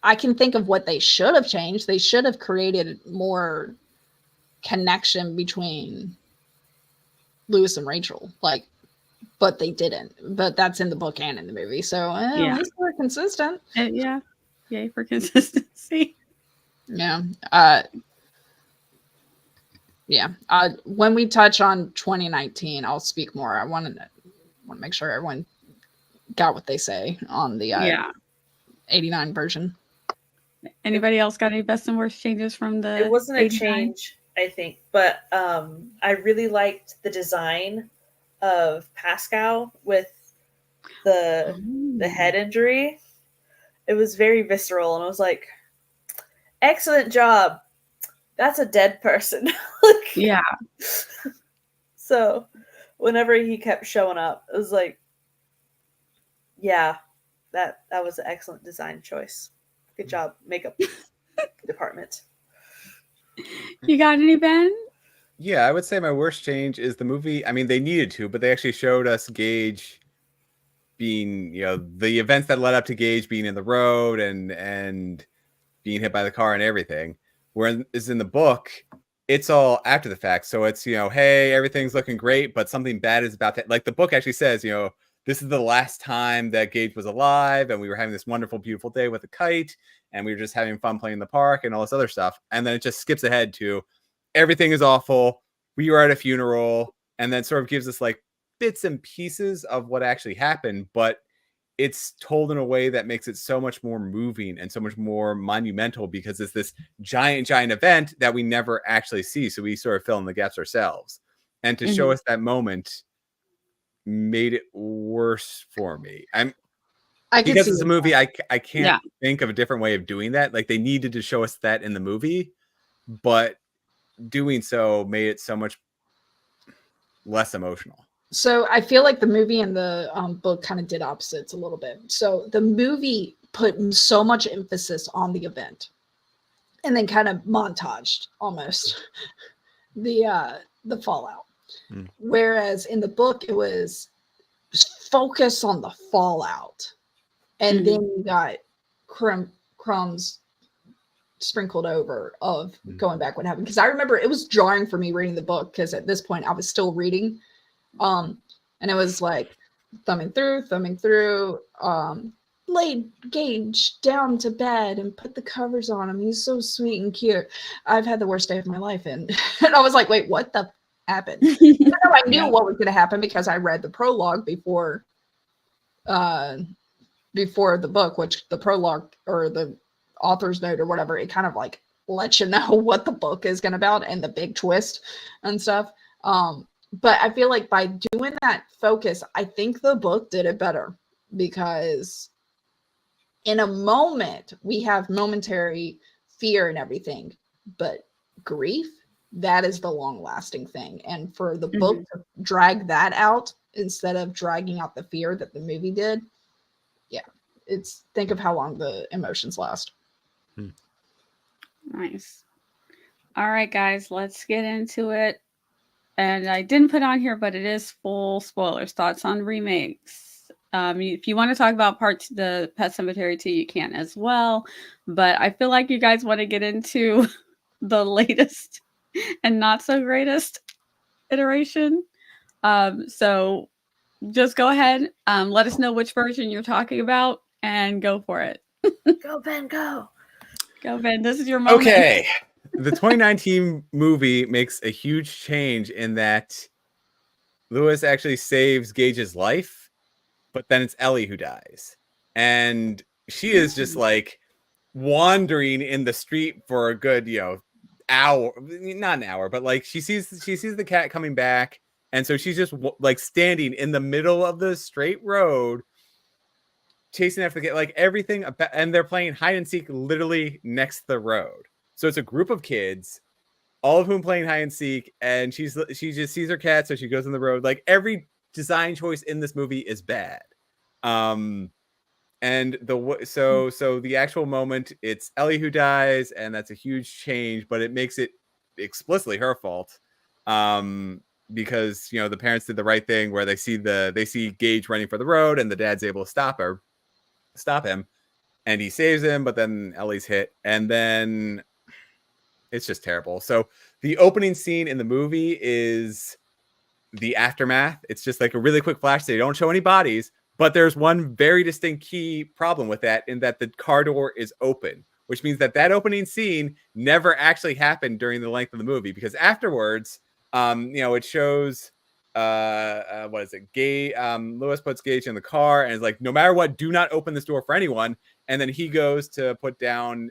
I can think of what they should have changed. They should have created more connection between Lewis and Rachel, like, but they didn't. But that's in the book and in the movie, so Yeah. at least we're consistent. Yeah, yay for consistency. Yeah. Yeah. When we touch on 2019, I'll speak more. I want to make sure everyone got what they say on the 89 version. Anybody else got any best and worst changes from the? It wasn't 89? a change, I think, but I really liked the design of Pascal with the head injury. It was very visceral, and I was like, excellent job. That's a dead person. Like, yeah. So whenever he kept showing up, it was like, yeah, that was an excellent design choice. Good job, makeup department. You got any, Ben? Yeah, I would say my worst change is the movie. I mean, they needed to, but they actually showed us Gage being, the events that led up to Gage being in the road and being hit by the car and everything. Whereas in the book, it's all after the fact. So it's, hey, everything's looking great, but something bad is about to, like the book actually says, this is the last time that Gage was alive, and we were having this wonderful, beautiful day with a kite, and we were just having fun playing in the park and all this other stuff. And then it just skips ahead to everything is awful. We were at a funeral, and then sort of gives us like bits and pieces of what actually happened, but it's told in a way that makes it so much more moving and so much more monumental because it's this giant event that we never actually see. So we sort of fill in the gaps ourselves. And to show us that moment made it worse for me. Because it's a movie, I can't think of a different way of doing that. Like they needed to show us that in the movie, but doing so made it so much less emotional. So I feel like the movie and the book kind of did opposites a little bit. So the movie put so much emphasis on the event and then kind of montaged almost the fallout. Whereas in the book, it was focus on the fallout. And then you got crumbs sprinkled over of going back what happened. Because I remember it was jarring for me reading the book because at this point I was still reading. And it was like thumbing through, laid Gage down to bed and put the covers on him. He's so sweet and cute. I've had the worst day of my life. And I was like, wait, what the happened? I knew what was going to happen because I read the prologue before the book, which the prologue or the author's note or whatever, it kind of like lets you know what the book is going to about and the big twist and stuff. But I feel like by doing that focus, I think the book did it better because in a moment we have momentary fear and everything, but grief, that is the long lasting thing. And for the book to drag that out instead of dragging out the fear that the movie did, think of how long the emotions last. Nice. All right, guys, let's get into it. And I didn't put on here, but it is full spoilers. Thoughts on remakes. If you want to talk about the Pet Sematary 2, you can as well. But I feel like you guys want to get into the latest and not so greatest iteration. So just go ahead. Let us know which version you're talking about and go for it. Go, Ben, go. Go, Ben. This is your moment. Okay. The 2019 movie makes a huge change in that Lewis actually saves Gage's life, but then it's Ellie who dies. And she is just like wandering in the street for a good, hour, not an hour, but like she sees the cat coming back And so she's just like standing in the middle of the straight road, chasing after the kid, like everything about, and they're playing hide and seek literally next to the road. So it's a group of kids, all of whom playing hide and seek, and she just sees her cat, so she goes on the road. Like every design choice in this movie is bad. And so the actual moment, it's Ellie who dies, and that's a huge change, but it makes it explicitly her fault. Because the parents did the right thing where they see Gage running for the road, and the dad's able to stop him, and he saves him, but then Ellie's hit, and then it's just terrible. So the opening scene in the movie is the aftermath. It's just like a really quick flash. They don't show any bodies, but there's one very distinct key problem with that, in that the car door is open, which means that opening scene never actually happened during the length of the movie, because afterwards, it shows what is it? Lewis puts Gage in the car and is like, no matter what, do not open this door for anyone. And then he goes to put down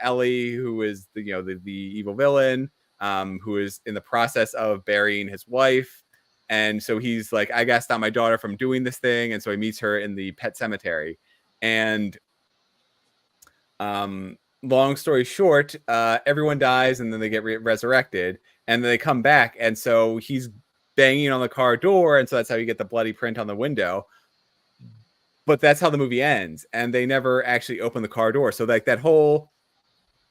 Ellie, who is the evil villain, who is in the process of burying his wife. And so he's like, I gotta stop my daughter from doing this thing. And so he meets her in the Pet Sematary. And long story short, everyone dies, and then they get resurrected, and then they come back. And so he's banging on the car door. And so that's how you get the bloody print on the window. But that's how the movie ends. And they never actually open the car door. So like that whole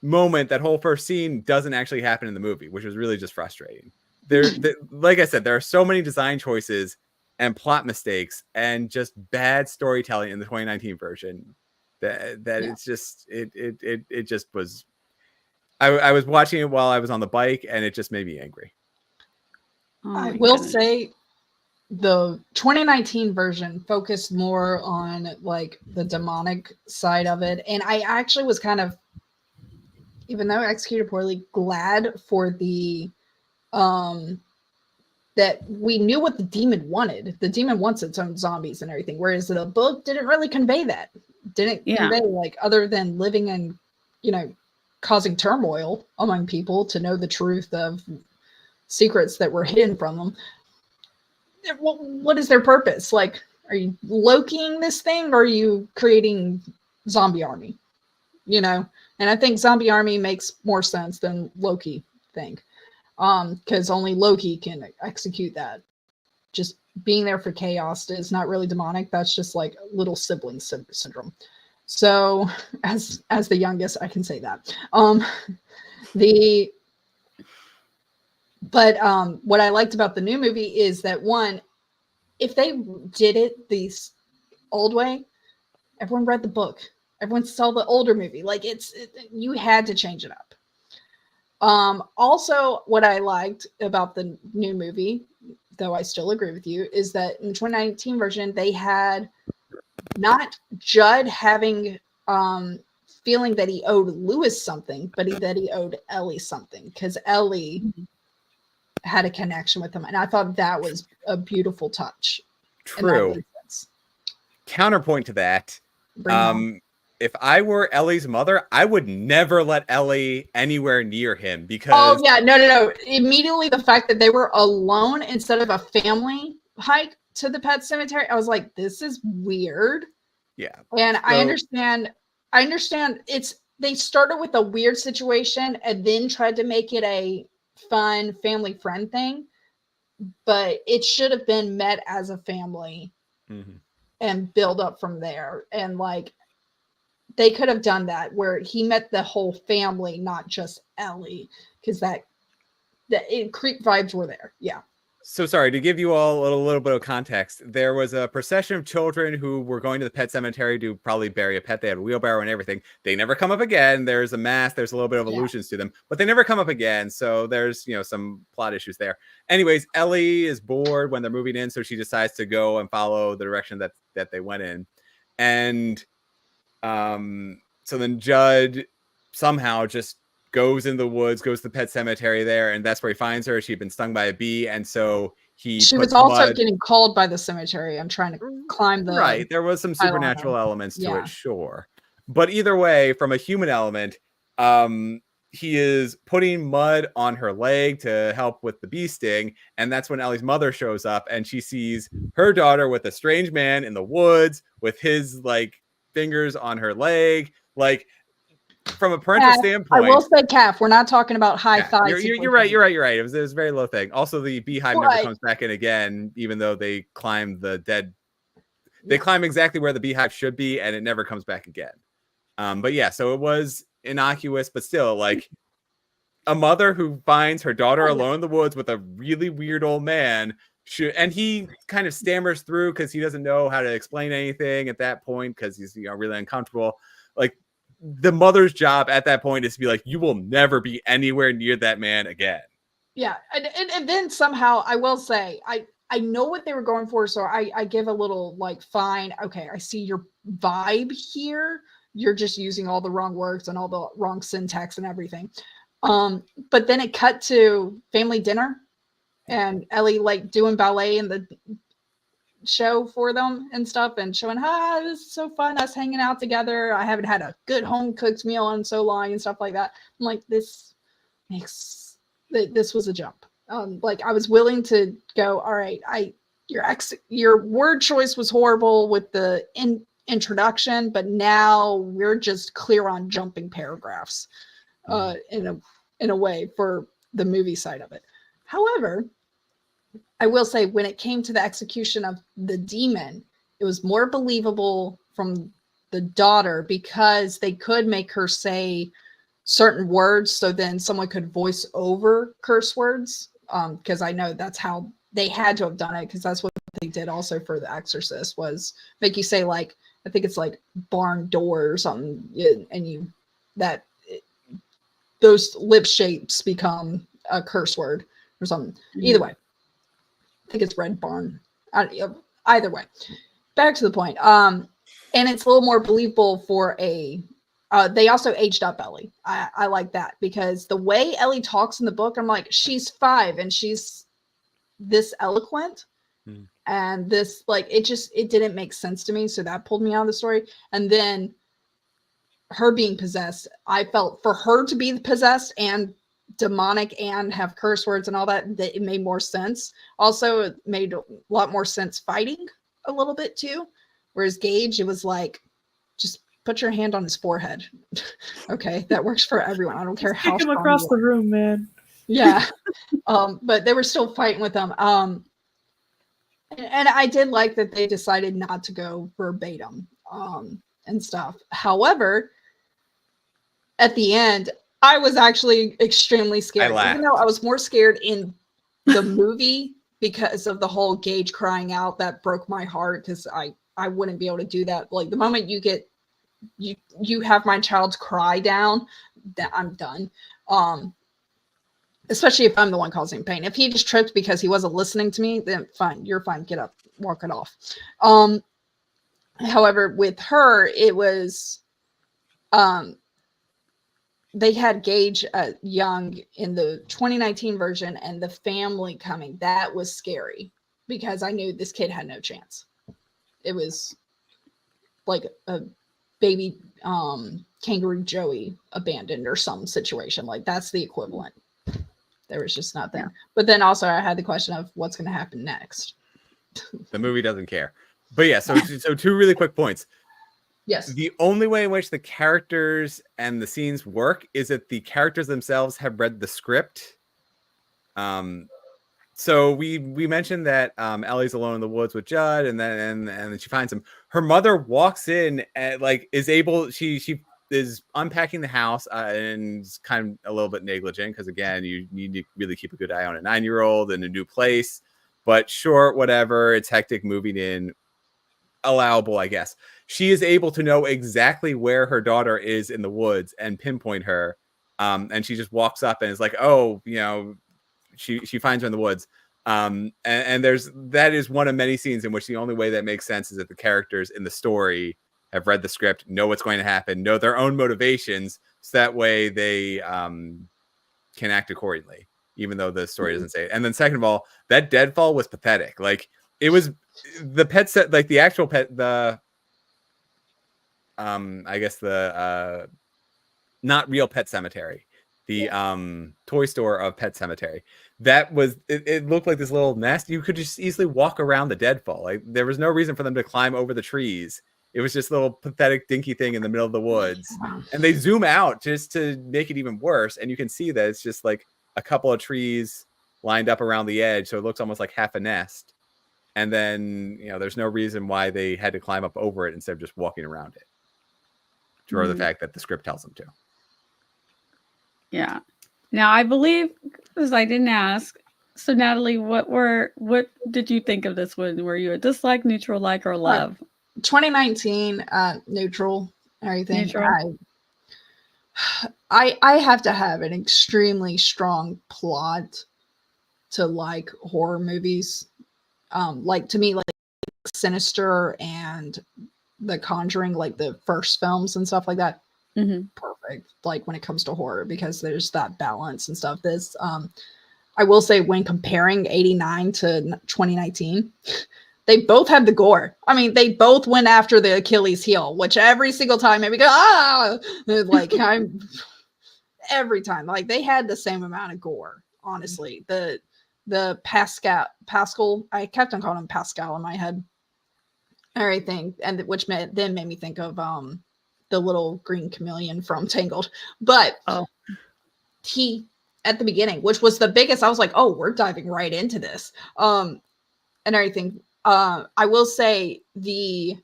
moment, that whole first scene doesn't actually happen in the movie, which was really just frustrating. Like I said, there are so many design choices and plot mistakes and just bad storytelling in the 2019 version that it's just it just was. I was watching it while I was on the bike, and it just made me angry. I will say the 2019 version focused more on like the demonic side of it, and I actually was kind of, even though executed poorly, glad for the that we knew what the demon wanted. The demon wants its own zombies and everything, whereas the book didn't really convey that. Convey, like, other than living and causing turmoil among people to know the truth of secrets that were hidden from them. What is their purpose? Like, are you Lokiing this thing, or are you creating zombie army? And I think zombie army makes more sense than Loki thing. Because only Loki can execute that. Just being there for chaos is not really demonic. That's just like little sibling syndrome. So as the youngest, I can say that. What I liked about the new movie is that, one, if they did it the old way, everyone read the book. Everyone saw the older movie. Like, you had to change it up. Also, what I liked about the new movie, though I still agree with you, is that in the 2019 version, they had not Judd having feeling that he owed Lewis something, but that he owed Ellie something, because Ellie had a connection with him. And I thought that was a beautiful touch. True. Counterpoint to that. If I were Ellie's mother, I would never let Ellie anywhere near him, because... Oh, yeah. No. Immediately, the fact that they were alone instead of a family hike to the Pet Sematary, I was like, this is weird. Yeah. And so, I understand they started with a weird situation and then tried to make it a fun family friend thing, but it should have been met as a family and build up from there. And like, they could have done that where he met the whole family, not just Ellie, because creep vibes were there. Yeah. So sorry, to give you all a little bit of context, there was a procession of children who were going to the Pet Cemetery to probably bury a pet. They had a wheelbarrow and everything. They never come up again. There's a mask. There's a little bit of allusions to them, but they never come up again. So there's, some plot issues there. Anyways, Ellie is bored when they're moving in, so she decides to go and follow the direction that they went in. And so then Judd somehow just goes in the woods, goes to the Pet Sematary there, and that's where he finds her. She'd been stung by a bee, and so she was also getting called by the cemetery. I'm trying to climb the... Right, there was some supernatural elements to it, sure. But either way, from a human element, he is putting mud on her leg to help with the bee sting. And that's when Ellie's mother shows up and she sees her daughter with a strange man in the woods with his like fingers on her leg. Like from a parental standpoint. I will say calf. We're not talking about high thigh. You're right. It was a very low thing. Also, the beehive never comes back in again, even though they climb the dead. They climb exactly where the beehive should be, and it never comes back again. But yeah, so it was innocuous, but still, like a mother who finds her daughter alone in the woods with a really weird old man, and he kind of stammers through because he doesn't know how to explain anything at that point because he's really uncomfortable. Like the mother's job at that point is to be like, you will never be anywhere near that man again. Yeah, and then somehow I will say I know what they were going for, so I give a little like fine. Okay, I see your vibe here. You're just using all the wrong words and all the wrong syntax and everything. But then it cut to family dinner and Ellie like doing ballet in the show for them and stuff and showing, this is so fun, us hanging out together. I haven't had a good home cooked meal in so long and stuff like that. I'm like, this was a jump. Like I was willing to go, all right, your word choice was horrible with the introduction, but now we're just clear on jumping paragraphs in a way for the movie side of it. However, I will say when it came to the execution of the demon, it was more believable from the daughter because they could make her say certain words so then someone could voice over curse words. Because I know that's how they had to have done it, because that's what they did also for The Exorcist, was make you say like, I think it's like barn door or something, and those lip shapes become a curse word or something. Either way, I think it's red barn. Either way, back to the point. And it's a little more believable for a. They also aged up Ellie. I like that because the way Ellie talks in the book, I'm like, she's 5 and she's this eloquent. And this, like, it didn't make sense to me. So that pulled me out of the story. And then her being possessed, I felt for her to be possessed and demonic and have curse words and all that it made more sense. Also, it made a lot more sense fighting a little bit too. Whereas Gage, it was like, just put your hand on his forehead. Okay, that works for everyone. I don't care how kick him across the room, man. Yeah. But they were still fighting with them. And I did like that they decided not to go verbatim and stuff. However, at the end, I was actually extremely scared. Even though I was more scared in the movie because of the whole Gage crying out, that broke my heart because I wouldn't be able to do that. Like the moment you have my child's cry down, that I'm done. Especially if I'm the one causing pain. If he just tripped because he wasn't listening to me, then fine, you're fine. Get up, walk it off. However, with her, it was, they had Gage young in the 2019 version and the family coming. That was scary because I knew this kid had no chance. It was like a baby kangaroo Joey abandoned or some situation. Like that's the equivalent. There was just nothing. But then also I had the question of what's going to happen next. The movie doesn't care. But yeah, so 2 really quick points. Yes. The only way in which the characters and the scenes work is that the characters themselves have read the script. So we mentioned that Ellie's alone in the woods with Judd, and then she finds him. Her mother walks in and like is able. She is unpacking the house and is kind of a little bit negligent because again, you need to really keep a good eye on a 9-year-old in a new place. But sure, whatever. It's hectic moving in. Allowable, I guess. She is able to know exactly where her daughter is in the woods and pinpoint her. And she just walks up and is like, oh, she finds her in the woods. And that is one of many scenes in which the only way that makes sense is that the characters in the story have read the script, know what's going to happen, know their own motivations, so that way they can act accordingly, even though the story doesn't say it. And then second of all, that deadfall was pathetic. Like it was the pet set, like the actual pet, I guess the not real Pet Sematary. the toy store of Pet Sematary. That was it looked like this little nest. You could just easily walk around the deadfall. Like there was no reason for them to climb over the trees. It was just a little pathetic dinky thing in the middle of the woods. And they zoom out just to make it even worse. And you can see that it's just like a couple of trees lined up around the edge. So it looks almost like half a nest. And then, there's no reason why they had to climb up over it instead of just walking around it. For the fact that the script tells them to. Yeah. Now I believe, because I didn't ask. So Natalie, what did you think of this one? Were you a dislike, neutral, like, or love? 2019, neutral. Everything. Neutral. I have to have an extremely strong plot to like horror movies. Like to me, like Sinister and The Conjuring, like the first films and stuff like that. Mm-hmm. Perfect. Like when it comes to horror, because there's that balance and stuff. This, I will say, when comparing 89 to 2019, they both had the gore. I mean, they both went after the Achilles heel, which every single time maybe go, like every time, like they had the same amount of gore. Honestly, the Pascal, I kept on calling him Pascal in my head. Everything, and which then made me think of the little green chameleon from Tangled. But he at the beginning, which was the biggest, I was like, oh, we're diving right into this. And everything. I will say the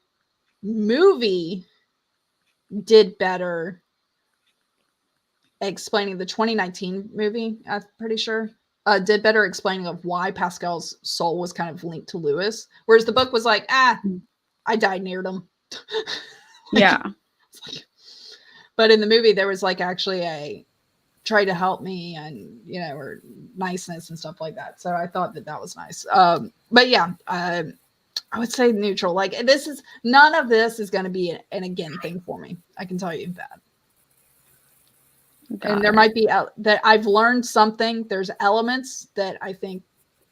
movie did better explaining, the 2019 movie, I'm pretty sure, did better explaining of why Pascal's soul was kind of linked to Lewis. Whereas the book was like, I died near him. Yeah. But in the movie, there was like actually a try to help me and, or niceness and stuff like that. So I thought that was nice. But yeah, I would say neutral. Like none of this is going to be an again thing for me. I can tell you that. And there might be that I've learned something. There's elements that I think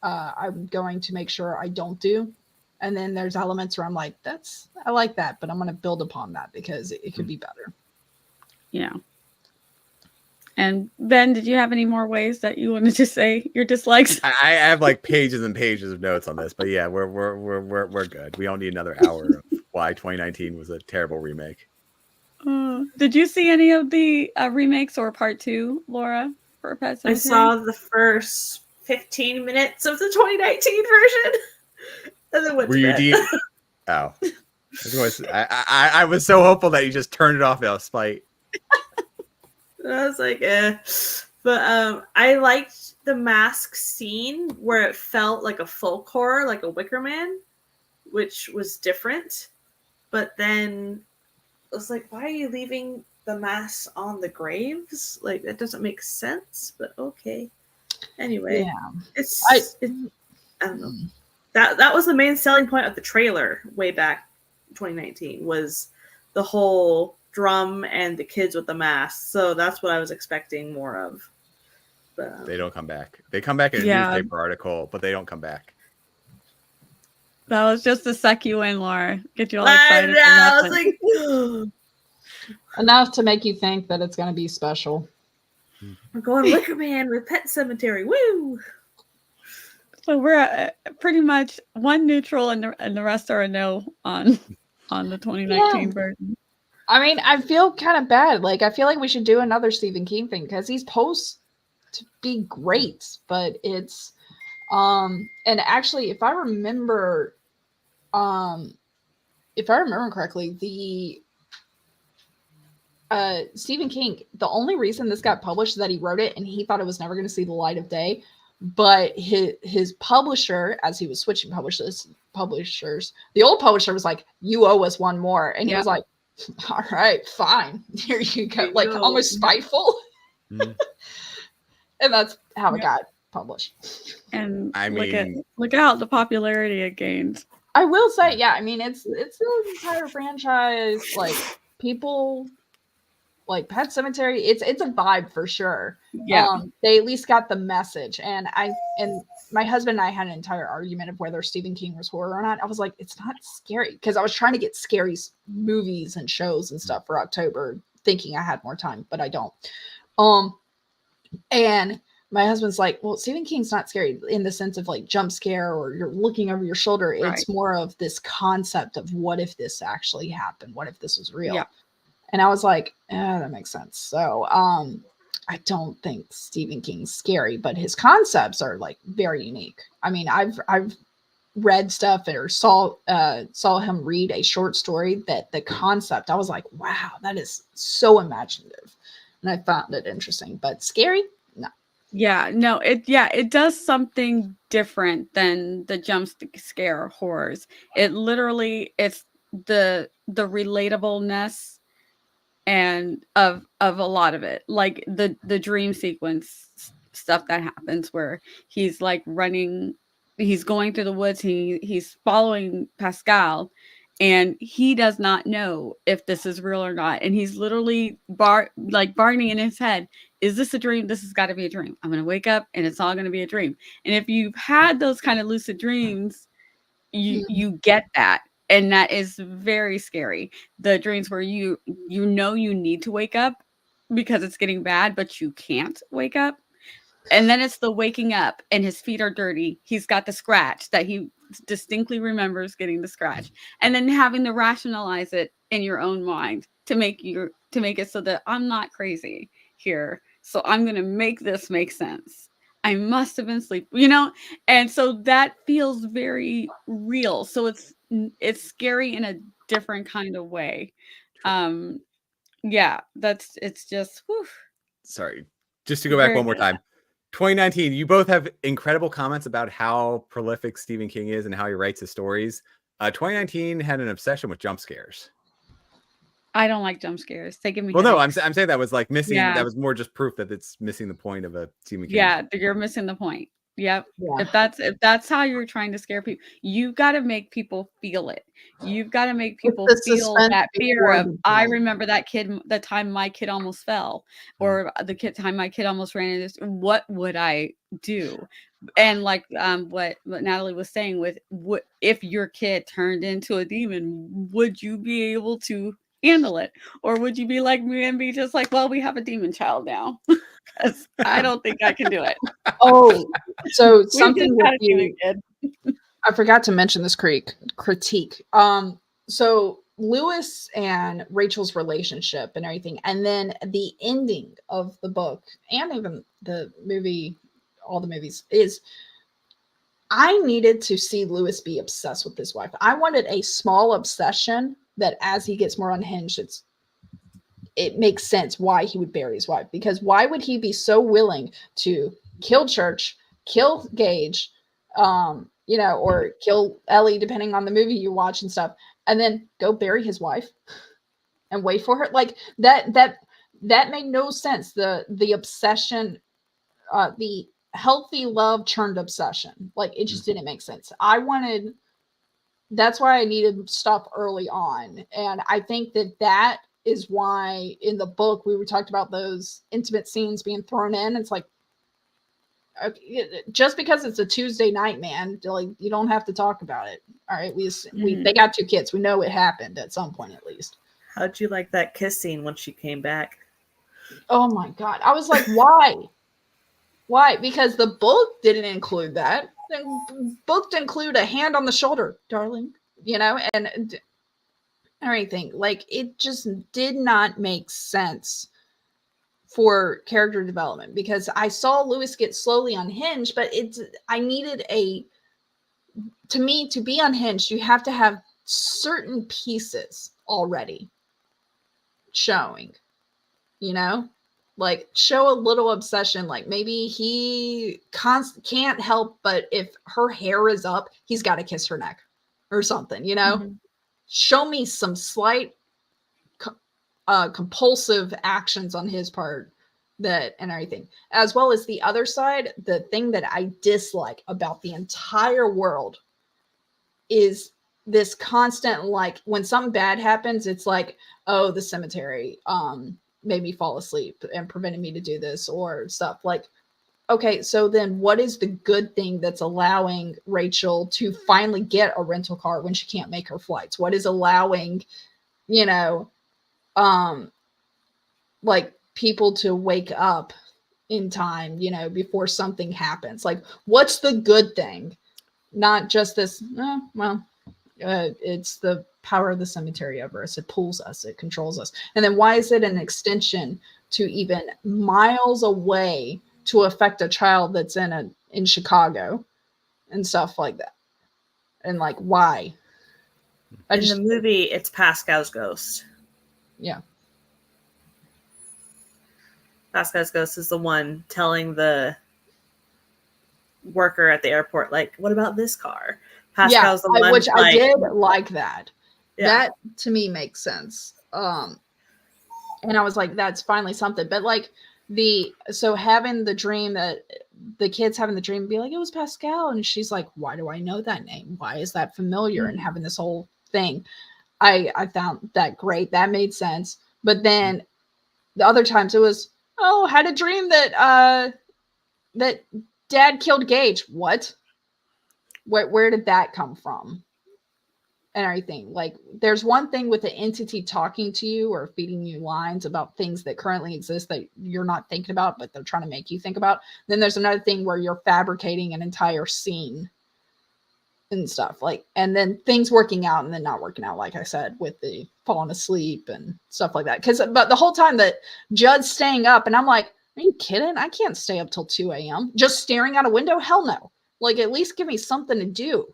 I'm going to make sure I don't do. And then there's elements where I'm like, I like that, but I'm going to build upon that because it could be better. Yeah. And Ben, did you have any more ways that you wanted to say your dislikes? I have like pages and pages of notes on this, but yeah, we're good. We don't need another hour of why 2019 was a terrible remake. Did you see any of the remakes or part 2, Laura, for Pet Sematary? I saw the first 15 minutes of the 2019 version. And then went to bed. Oh. I was so hopeful that you just turned it off out of spite. I was like, eh. But I liked the mask scene where it felt like a folk horror, like a Wicker Man, which was different. But then I was like, why are you leaving the masks on the graves? Like, that doesn't make sense, but okay. Anyway, yeah. I don't know. That was the main selling point of the trailer way back 2019 was the whole drum and the kids with the masks. So that's what I was expecting more of. But, they don't come back. They come back in a newspaper article, but they don't come back. That was just to suck you in, Laura. Get you all excited. I was like, enough to make you think that it's going to be special. We're going Wicker Man with Pet Sematary. Woo! So we're pretty much one neutral and the rest are a no on the 2019 version. I mean, I feel kind of bad. Like, I feel like we should do another Stephen King thing because he's supposed to be great, but it's and actually, if I remember correctly, the Stephen King, the only reason this got published is that he wrote it and he thought it was never going to see the light of day. But his publisher, as he was switching publishers, the old publisher was like, "You owe us one more," and he was like, "All right, fine, here you go," like almost spiteful. Mm-hmm. And that's how it got published. And look at the popularity it gained. I will say, yeah, I mean, it's an entire franchise. Like people. Like Pet Sematary, it's a vibe for sure. Yeah, they at least got the message. And my husband and I had an entire argument of whether Stephen King was horror or not. I was like, it's not scary because I was trying to get scary movies and shows and stuff for October, thinking I had more time, but I don't. And my husband's like, well, Stephen King's not scary in the sense of like jump scare or you're looking over your shoulder. Right. It's more of this concept of what if this actually happened? What if this was real? Yeah. And I was like, that makes sense. So I don't think Stephen King's scary, but his concepts are like very unique. I mean, I've read stuff or saw him read a short story that the concept, I was like, wow, that is so imaginative. And I found it interesting, but scary? No. Yeah, no, it does something different than the jump scare horrors. It literally, it's the relatableness and of a lot of it, like the dream sequence stuff that happens where he's like running, he's going through the woods, he's following Pascal, and he does not know if this is real or not, and he's literally bargaining in his head, is this a dream? This has got to be a dream. I'm gonna wake up and it's all gonna be a dream. And if you've had those kind of lucid dreams, you get that, and that is very scary. The dreams where you know you need to wake up because it's getting bad, but you can't wake up. And then it's the waking up and his feet are dirty. He's got the scratch that he distinctly remembers getting the scratch. And then having to rationalize it in your own mind to make it so that I'm not crazy here. So I'm going to make this make sense. I must have been asleep, and so that feels very real. So it's scary in a different kind of way. Yeah, it's just, whew, Sorry, just to go back very one more good. time. 2019, you both have incredible comments about how prolific Stephen King is and how he writes his stories. 2019 had an obsession with jump scares. I don't like jump scares. They give me Well, no, headaches. I'm saying that was like missing. Yeah. That was more just proof that it's missing the point of a Stephen King. Yeah, you're missing the point. Yep. Yeah. If that's how you're trying to scare people, you've got to make people feel it. You've got to make people the feel suspense that fear before of, the I jump. remember the time my kid almost fell, or time my kid almost ran into this. What would I do? And like what Natalie was saying with, what if your kid turned into a demon, would you be able to handle it? Or would you be like me and be just like, well, we have a demon child now? Because I don't think I can do it. Oh, so We just something got with a demon you. kid. I forgot to mention this critique. So Lewis and Rachel's relationship and everything, and then the ending of the book and even the movie, all the movies, is I needed to see Lewis be obsessed with his wife. I wanted a small obsession that as he gets more unhinged, it makes sense why he would bury his wife. Because why would he be so willing to kill Church, kill Gage, or kill Ellie, depending on the movie you watch and stuff, and then go bury his wife and wait for her? Like that made no sense. The obsession, the healthy love turned obsession. Like it just didn't make sense. That's why I needed stuff early on. And I think that is why in the book we were talked about those intimate scenes being thrown in. It's like, just because it's a Tuesday night, man, like you don't have to talk about it. All right, they got 2 kids. We know it happened at some point at least. How'd you like that kiss scene when she came back? Oh my God. I was like, why? Why? Because the book didn't include that. The book didn't include a hand on the shoulder, darling, and everything. Like it just did not make sense for character development because I saw Lewis get slowly unhinged, but I needed to me to be unhinged, you have to have certain pieces already showing, like show a little obsession. Like maybe he can't help, but if her hair is up, he's got to kiss her neck or something, show me some slight compulsive actions on his part and everything, as well as the other side. The thing that I dislike about the entire world is this constant, like when something bad happens, it's like, oh, the cemetery made me fall asleep and prevented me to do this or stuff. Like, okay, so then what is the good thing that's allowing Rachel to finally get a rental car when she can't make her flights? What is allowing, like people to wake up in time, you know, before something happens. Like, what's the good thing? Not just this, it's the power of the cemetery over us. It pulls us, it controls us. And then why is it an extension to even miles away to affect a child that's in Chicago and stuff like that? And like, why? In the movie, it's Pascal's ghost. Yeah. Pascal's ghost is the one telling the worker at the airport, like, what about this car? Pascal's the one, which like, I did like that. Yeah. That to me makes sense. And I was like, that's finally something. But like having the dream that the kids having the dream be like, it was Pascal, and she's like, why do I know that name? Why is that familiar? And having this whole thing, I found that great. That made sense. But then the other times it was, had a dream that that dad killed Gage. What? Where did that come from? And everything. Like, there's one thing with the entity talking to you or feeding you lines about things that currently exist that you're not thinking about, but they're trying to make you think about. Then there's another thing where you're fabricating an entire scene and stuff, like, and then things working out and then not working out, like I said, with the falling asleep and stuff like that. But the whole time that Judd's staying up, and I'm like, are you kidding? I can't stay up till 2 a.m. just staring out a window. Hell no. Like, at least give me something to do.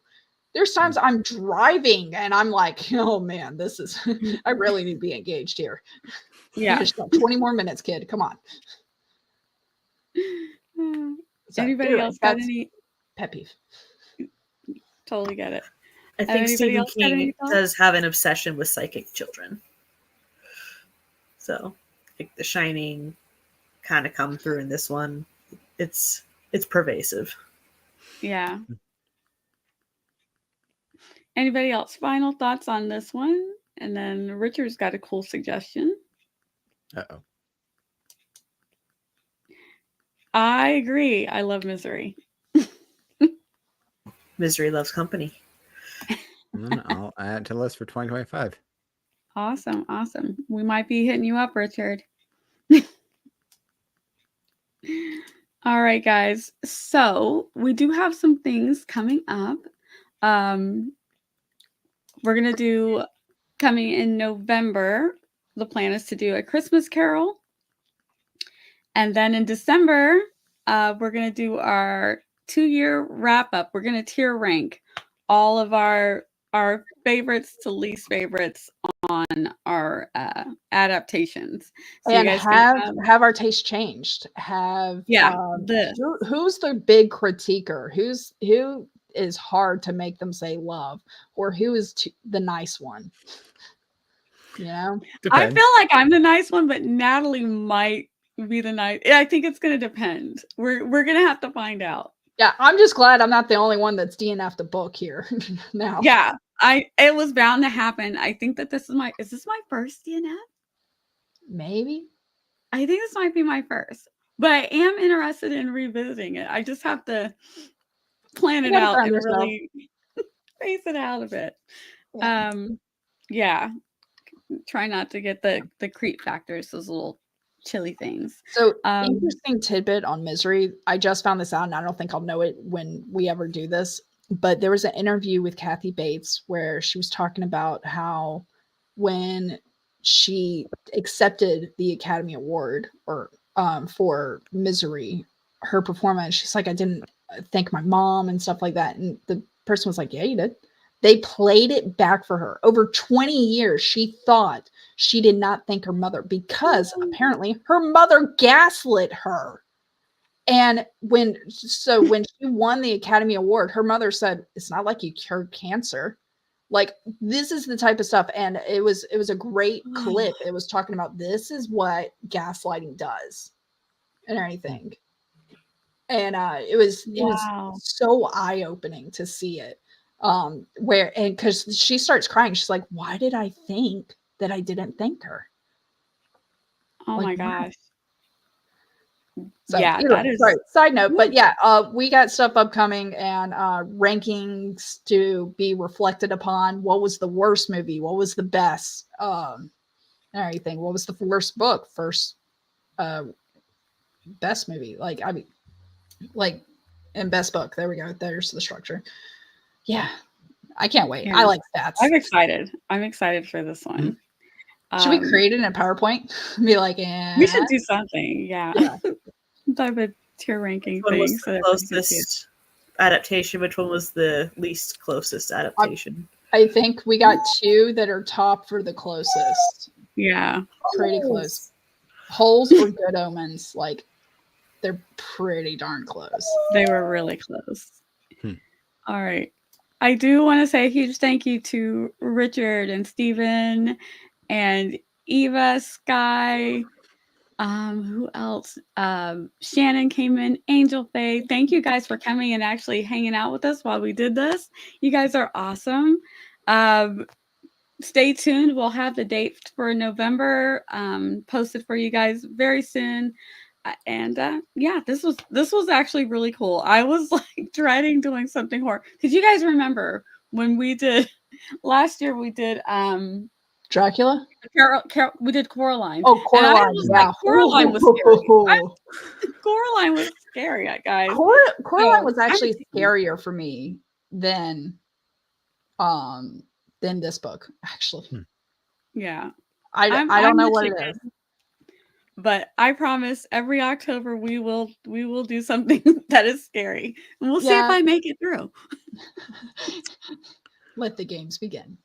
There's times I'm driving and I'm like, oh man, this is, I really need to be engaged here. Yeah. Just got 20 more minutes, kid. Come on. So, Anybody else got any pet peeve? Totally get it. I think Anybody Stephen else got any King thoughts? does have an obsession with psychic children. So, like, The Shining kind of come through in this one. It's pervasive. Yeah. Anybody else? Final thoughts on this one? And then Richard's got a cool suggestion. Uh-oh. I agree. I love Misery. Misery loves company. I'll add it to the list for 2025. Awesome. Awesome. We might be hitting you up, Richard. All right, guys. So we do have some things coming up. We're going to do, coming in November, the plan is to do A Christmas Carol. And then in December, we're going to do our 2-year wrap up. We're going to tier rank all of our favorites to least favorites on our adaptations. So And you guys have our taste changed. Who's the big critiquer? Who is hard to make them say love, or who is the nice one? You know, Depends. I feel like I'm the nice one, but Natalie might be the nice. I think it's going to depend. We're going to have to find out. Yeah, I'm just glad I'm not the only one that's DNF the book here now. Yeah, it was bound to happen. I think that is this my first DNF? Maybe. I think this might be my first, but I am interested in revisiting it. I just have to plan it out and really face it out a bit. Yeah. Try not to get the creep factors, those little chilly things. So interesting tidbit on Misery. I just found this out, and I don't think I'll know it when we ever do this. But there was an interview with Kathy Bates where she was talking about how when she accepted the Academy Award for Misery, her performance, she's like, I didn't thank my mom and stuff like that. And the person was like, yeah, you did. They played it back for her. Over 20 years, she thought she did not thank her mother because apparently her mother gaslit her. And when she won the Academy Award, her mother said, it's not like you cured cancer. Like, this is the type of stuff. And it was a great clip. It was talking about this is what gaslighting does and everything. And it was so eye-opening to see it. Because she starts crying. She's like, why did I think that I didn't thank her? Oh my gosh. So, yeah, that is sorry, side note, but yeah, we got stuff upcoming and rankings to be reflected upon. What was the worst movie? What was the best? Everything. What was the worst book? First best movie. Like, I mean, like, and best book. There we go. There's the structure. Yeah, I can't wait. Yeah. I like stats. I'm excited. I'm excited for this one. Should we create it in a PowerPoint? Be like, We should do something. Yeah. Yeah. Some type of tier ranking Which one was thing. So the that everybody can see it. closest adaptation? Which one was the least closest adaptation? I think we got 2 that are top for the closest. Yeah. Pretty close. Holes or Good Omens, like they're pretty darn close. They were really close. All right. I do want to say a huge thank you to Richard and Stephen and Eva, Sky. Who else? Shannon came in, Angel Faye. Thank you guys for coming and actually hanging out with us while we did this. You guys are awesome. Stay tuned. We'll have the date for November posted for you guys very soon. And yeah, this was actually really cool. I was like dreading doing something horror. Did you guys remember when we did last year? We did Dracula? Carol, we did Coraline. Oh, Coraline. And I was like, Coraline was scary. Coraline was scary, guys. Coraline was actually scarier for me than this book, actually. Yeah. I don't know what it is. But I promise every October we will do something that is scary. And we'll see if I make it through. Let the games begin.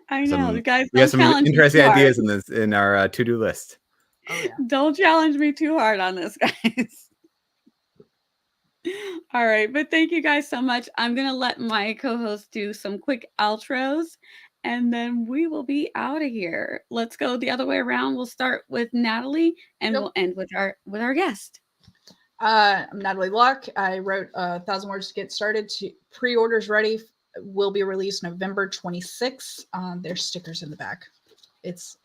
I know, you guys. We have some interesting ideas in our to-do list. Oh, yeah. Don't challenge me too hard on this, guys. All right, but thank you guys so much. I'm gonna let my co-host do some quick outros, and then we will be out of here. Let's go the other way around. We'll start with Natalie, and we'll end with our guest. I'm Natalie Locke. I wrote 1,000 Words to Get Started. Pre-orders ready. Will be released November 26th. There's stickers in the back. It's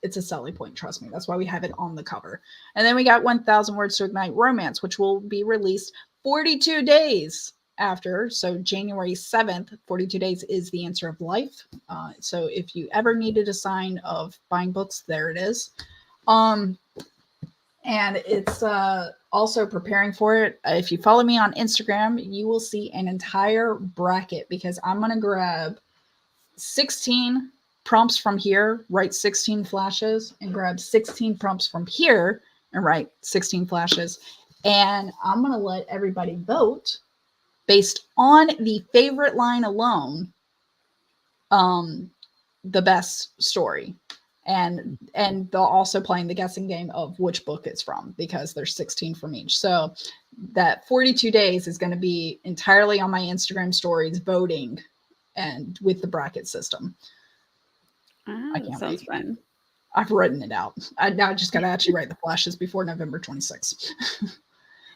a selling point, trust me. That's why we have it on the cover. And then we got 1,000 Words to Ignite Romance, which will be released 42 days after. So January 7th, 42 days is the answer of life. So if you ever needed a sign of buying books, there it is. And it's also preparing for it. If you follow me on Instagram, you will see an entire bracket because I'm going to grab 16 prompts from here, write 16 flashes, and grab 16 prompts from here and write 16 flashes. And I'm going to let everybody vote based on the favorite line alone, the best story. And they'll also play the guessing game of which book it's from because there's 16 from each. So that 42 days is going to be entirely on my Instagram stories voting and with the bracket system. I can't sounds fun. I've written it out. I now just got to actually write the flashes before November 26th.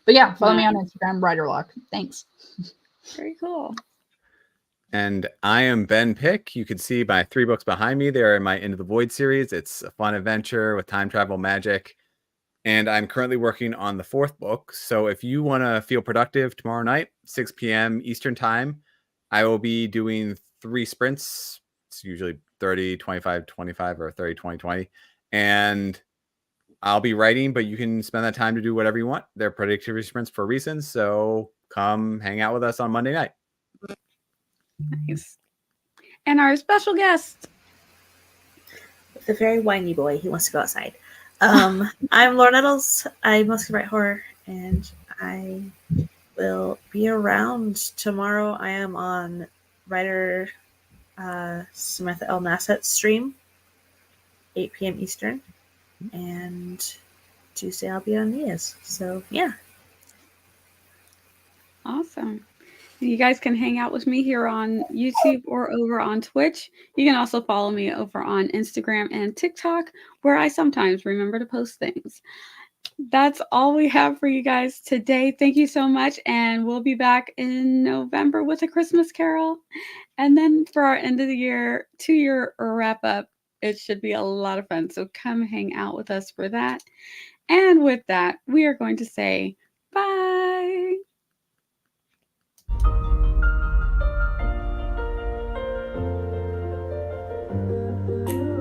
But yeah, follow me on Instagram, WriterLocke. Thanks. Very cool. And I am Ben Pick. You can see my 3 books behind me. They're in my Into the Void series. It's a fun adventure with time travel magic. And I'm currently working on the 4th book. So if you want to feel productive tomorrow night, 6 p.m. Eastern time, I will be doing 3 sprints. It's usually 30, 25, 25, or 30, 20, 20. And I'll be writing, but you can spend that time to do whatever you want. They're productivity sprints for reasons. So come hang out with us on Monday night. Nice. And our special guest, the very whiny boy. He wants to go outside. I'm Laura Nettles. I mostly write horror, and I will be around tomorrow. I am on writer Samantha L. Nasset's stream, 8 p.m. Eastern, and Tuesday I'll be on Mia's. So yeah. Awesome. You guys can hang out with me here on YouTube or over on Twitch. You can also follow me over on Instagram and TikTok, where I sometimes remember to post things. That's all we have for you guys today. Thank you so much. And we'll be back in November with a Christmas Carol. And then for our end of the year, 2-year wrap up, it should be a lot of fun. So come hang out with us for that. And with that, we are going to say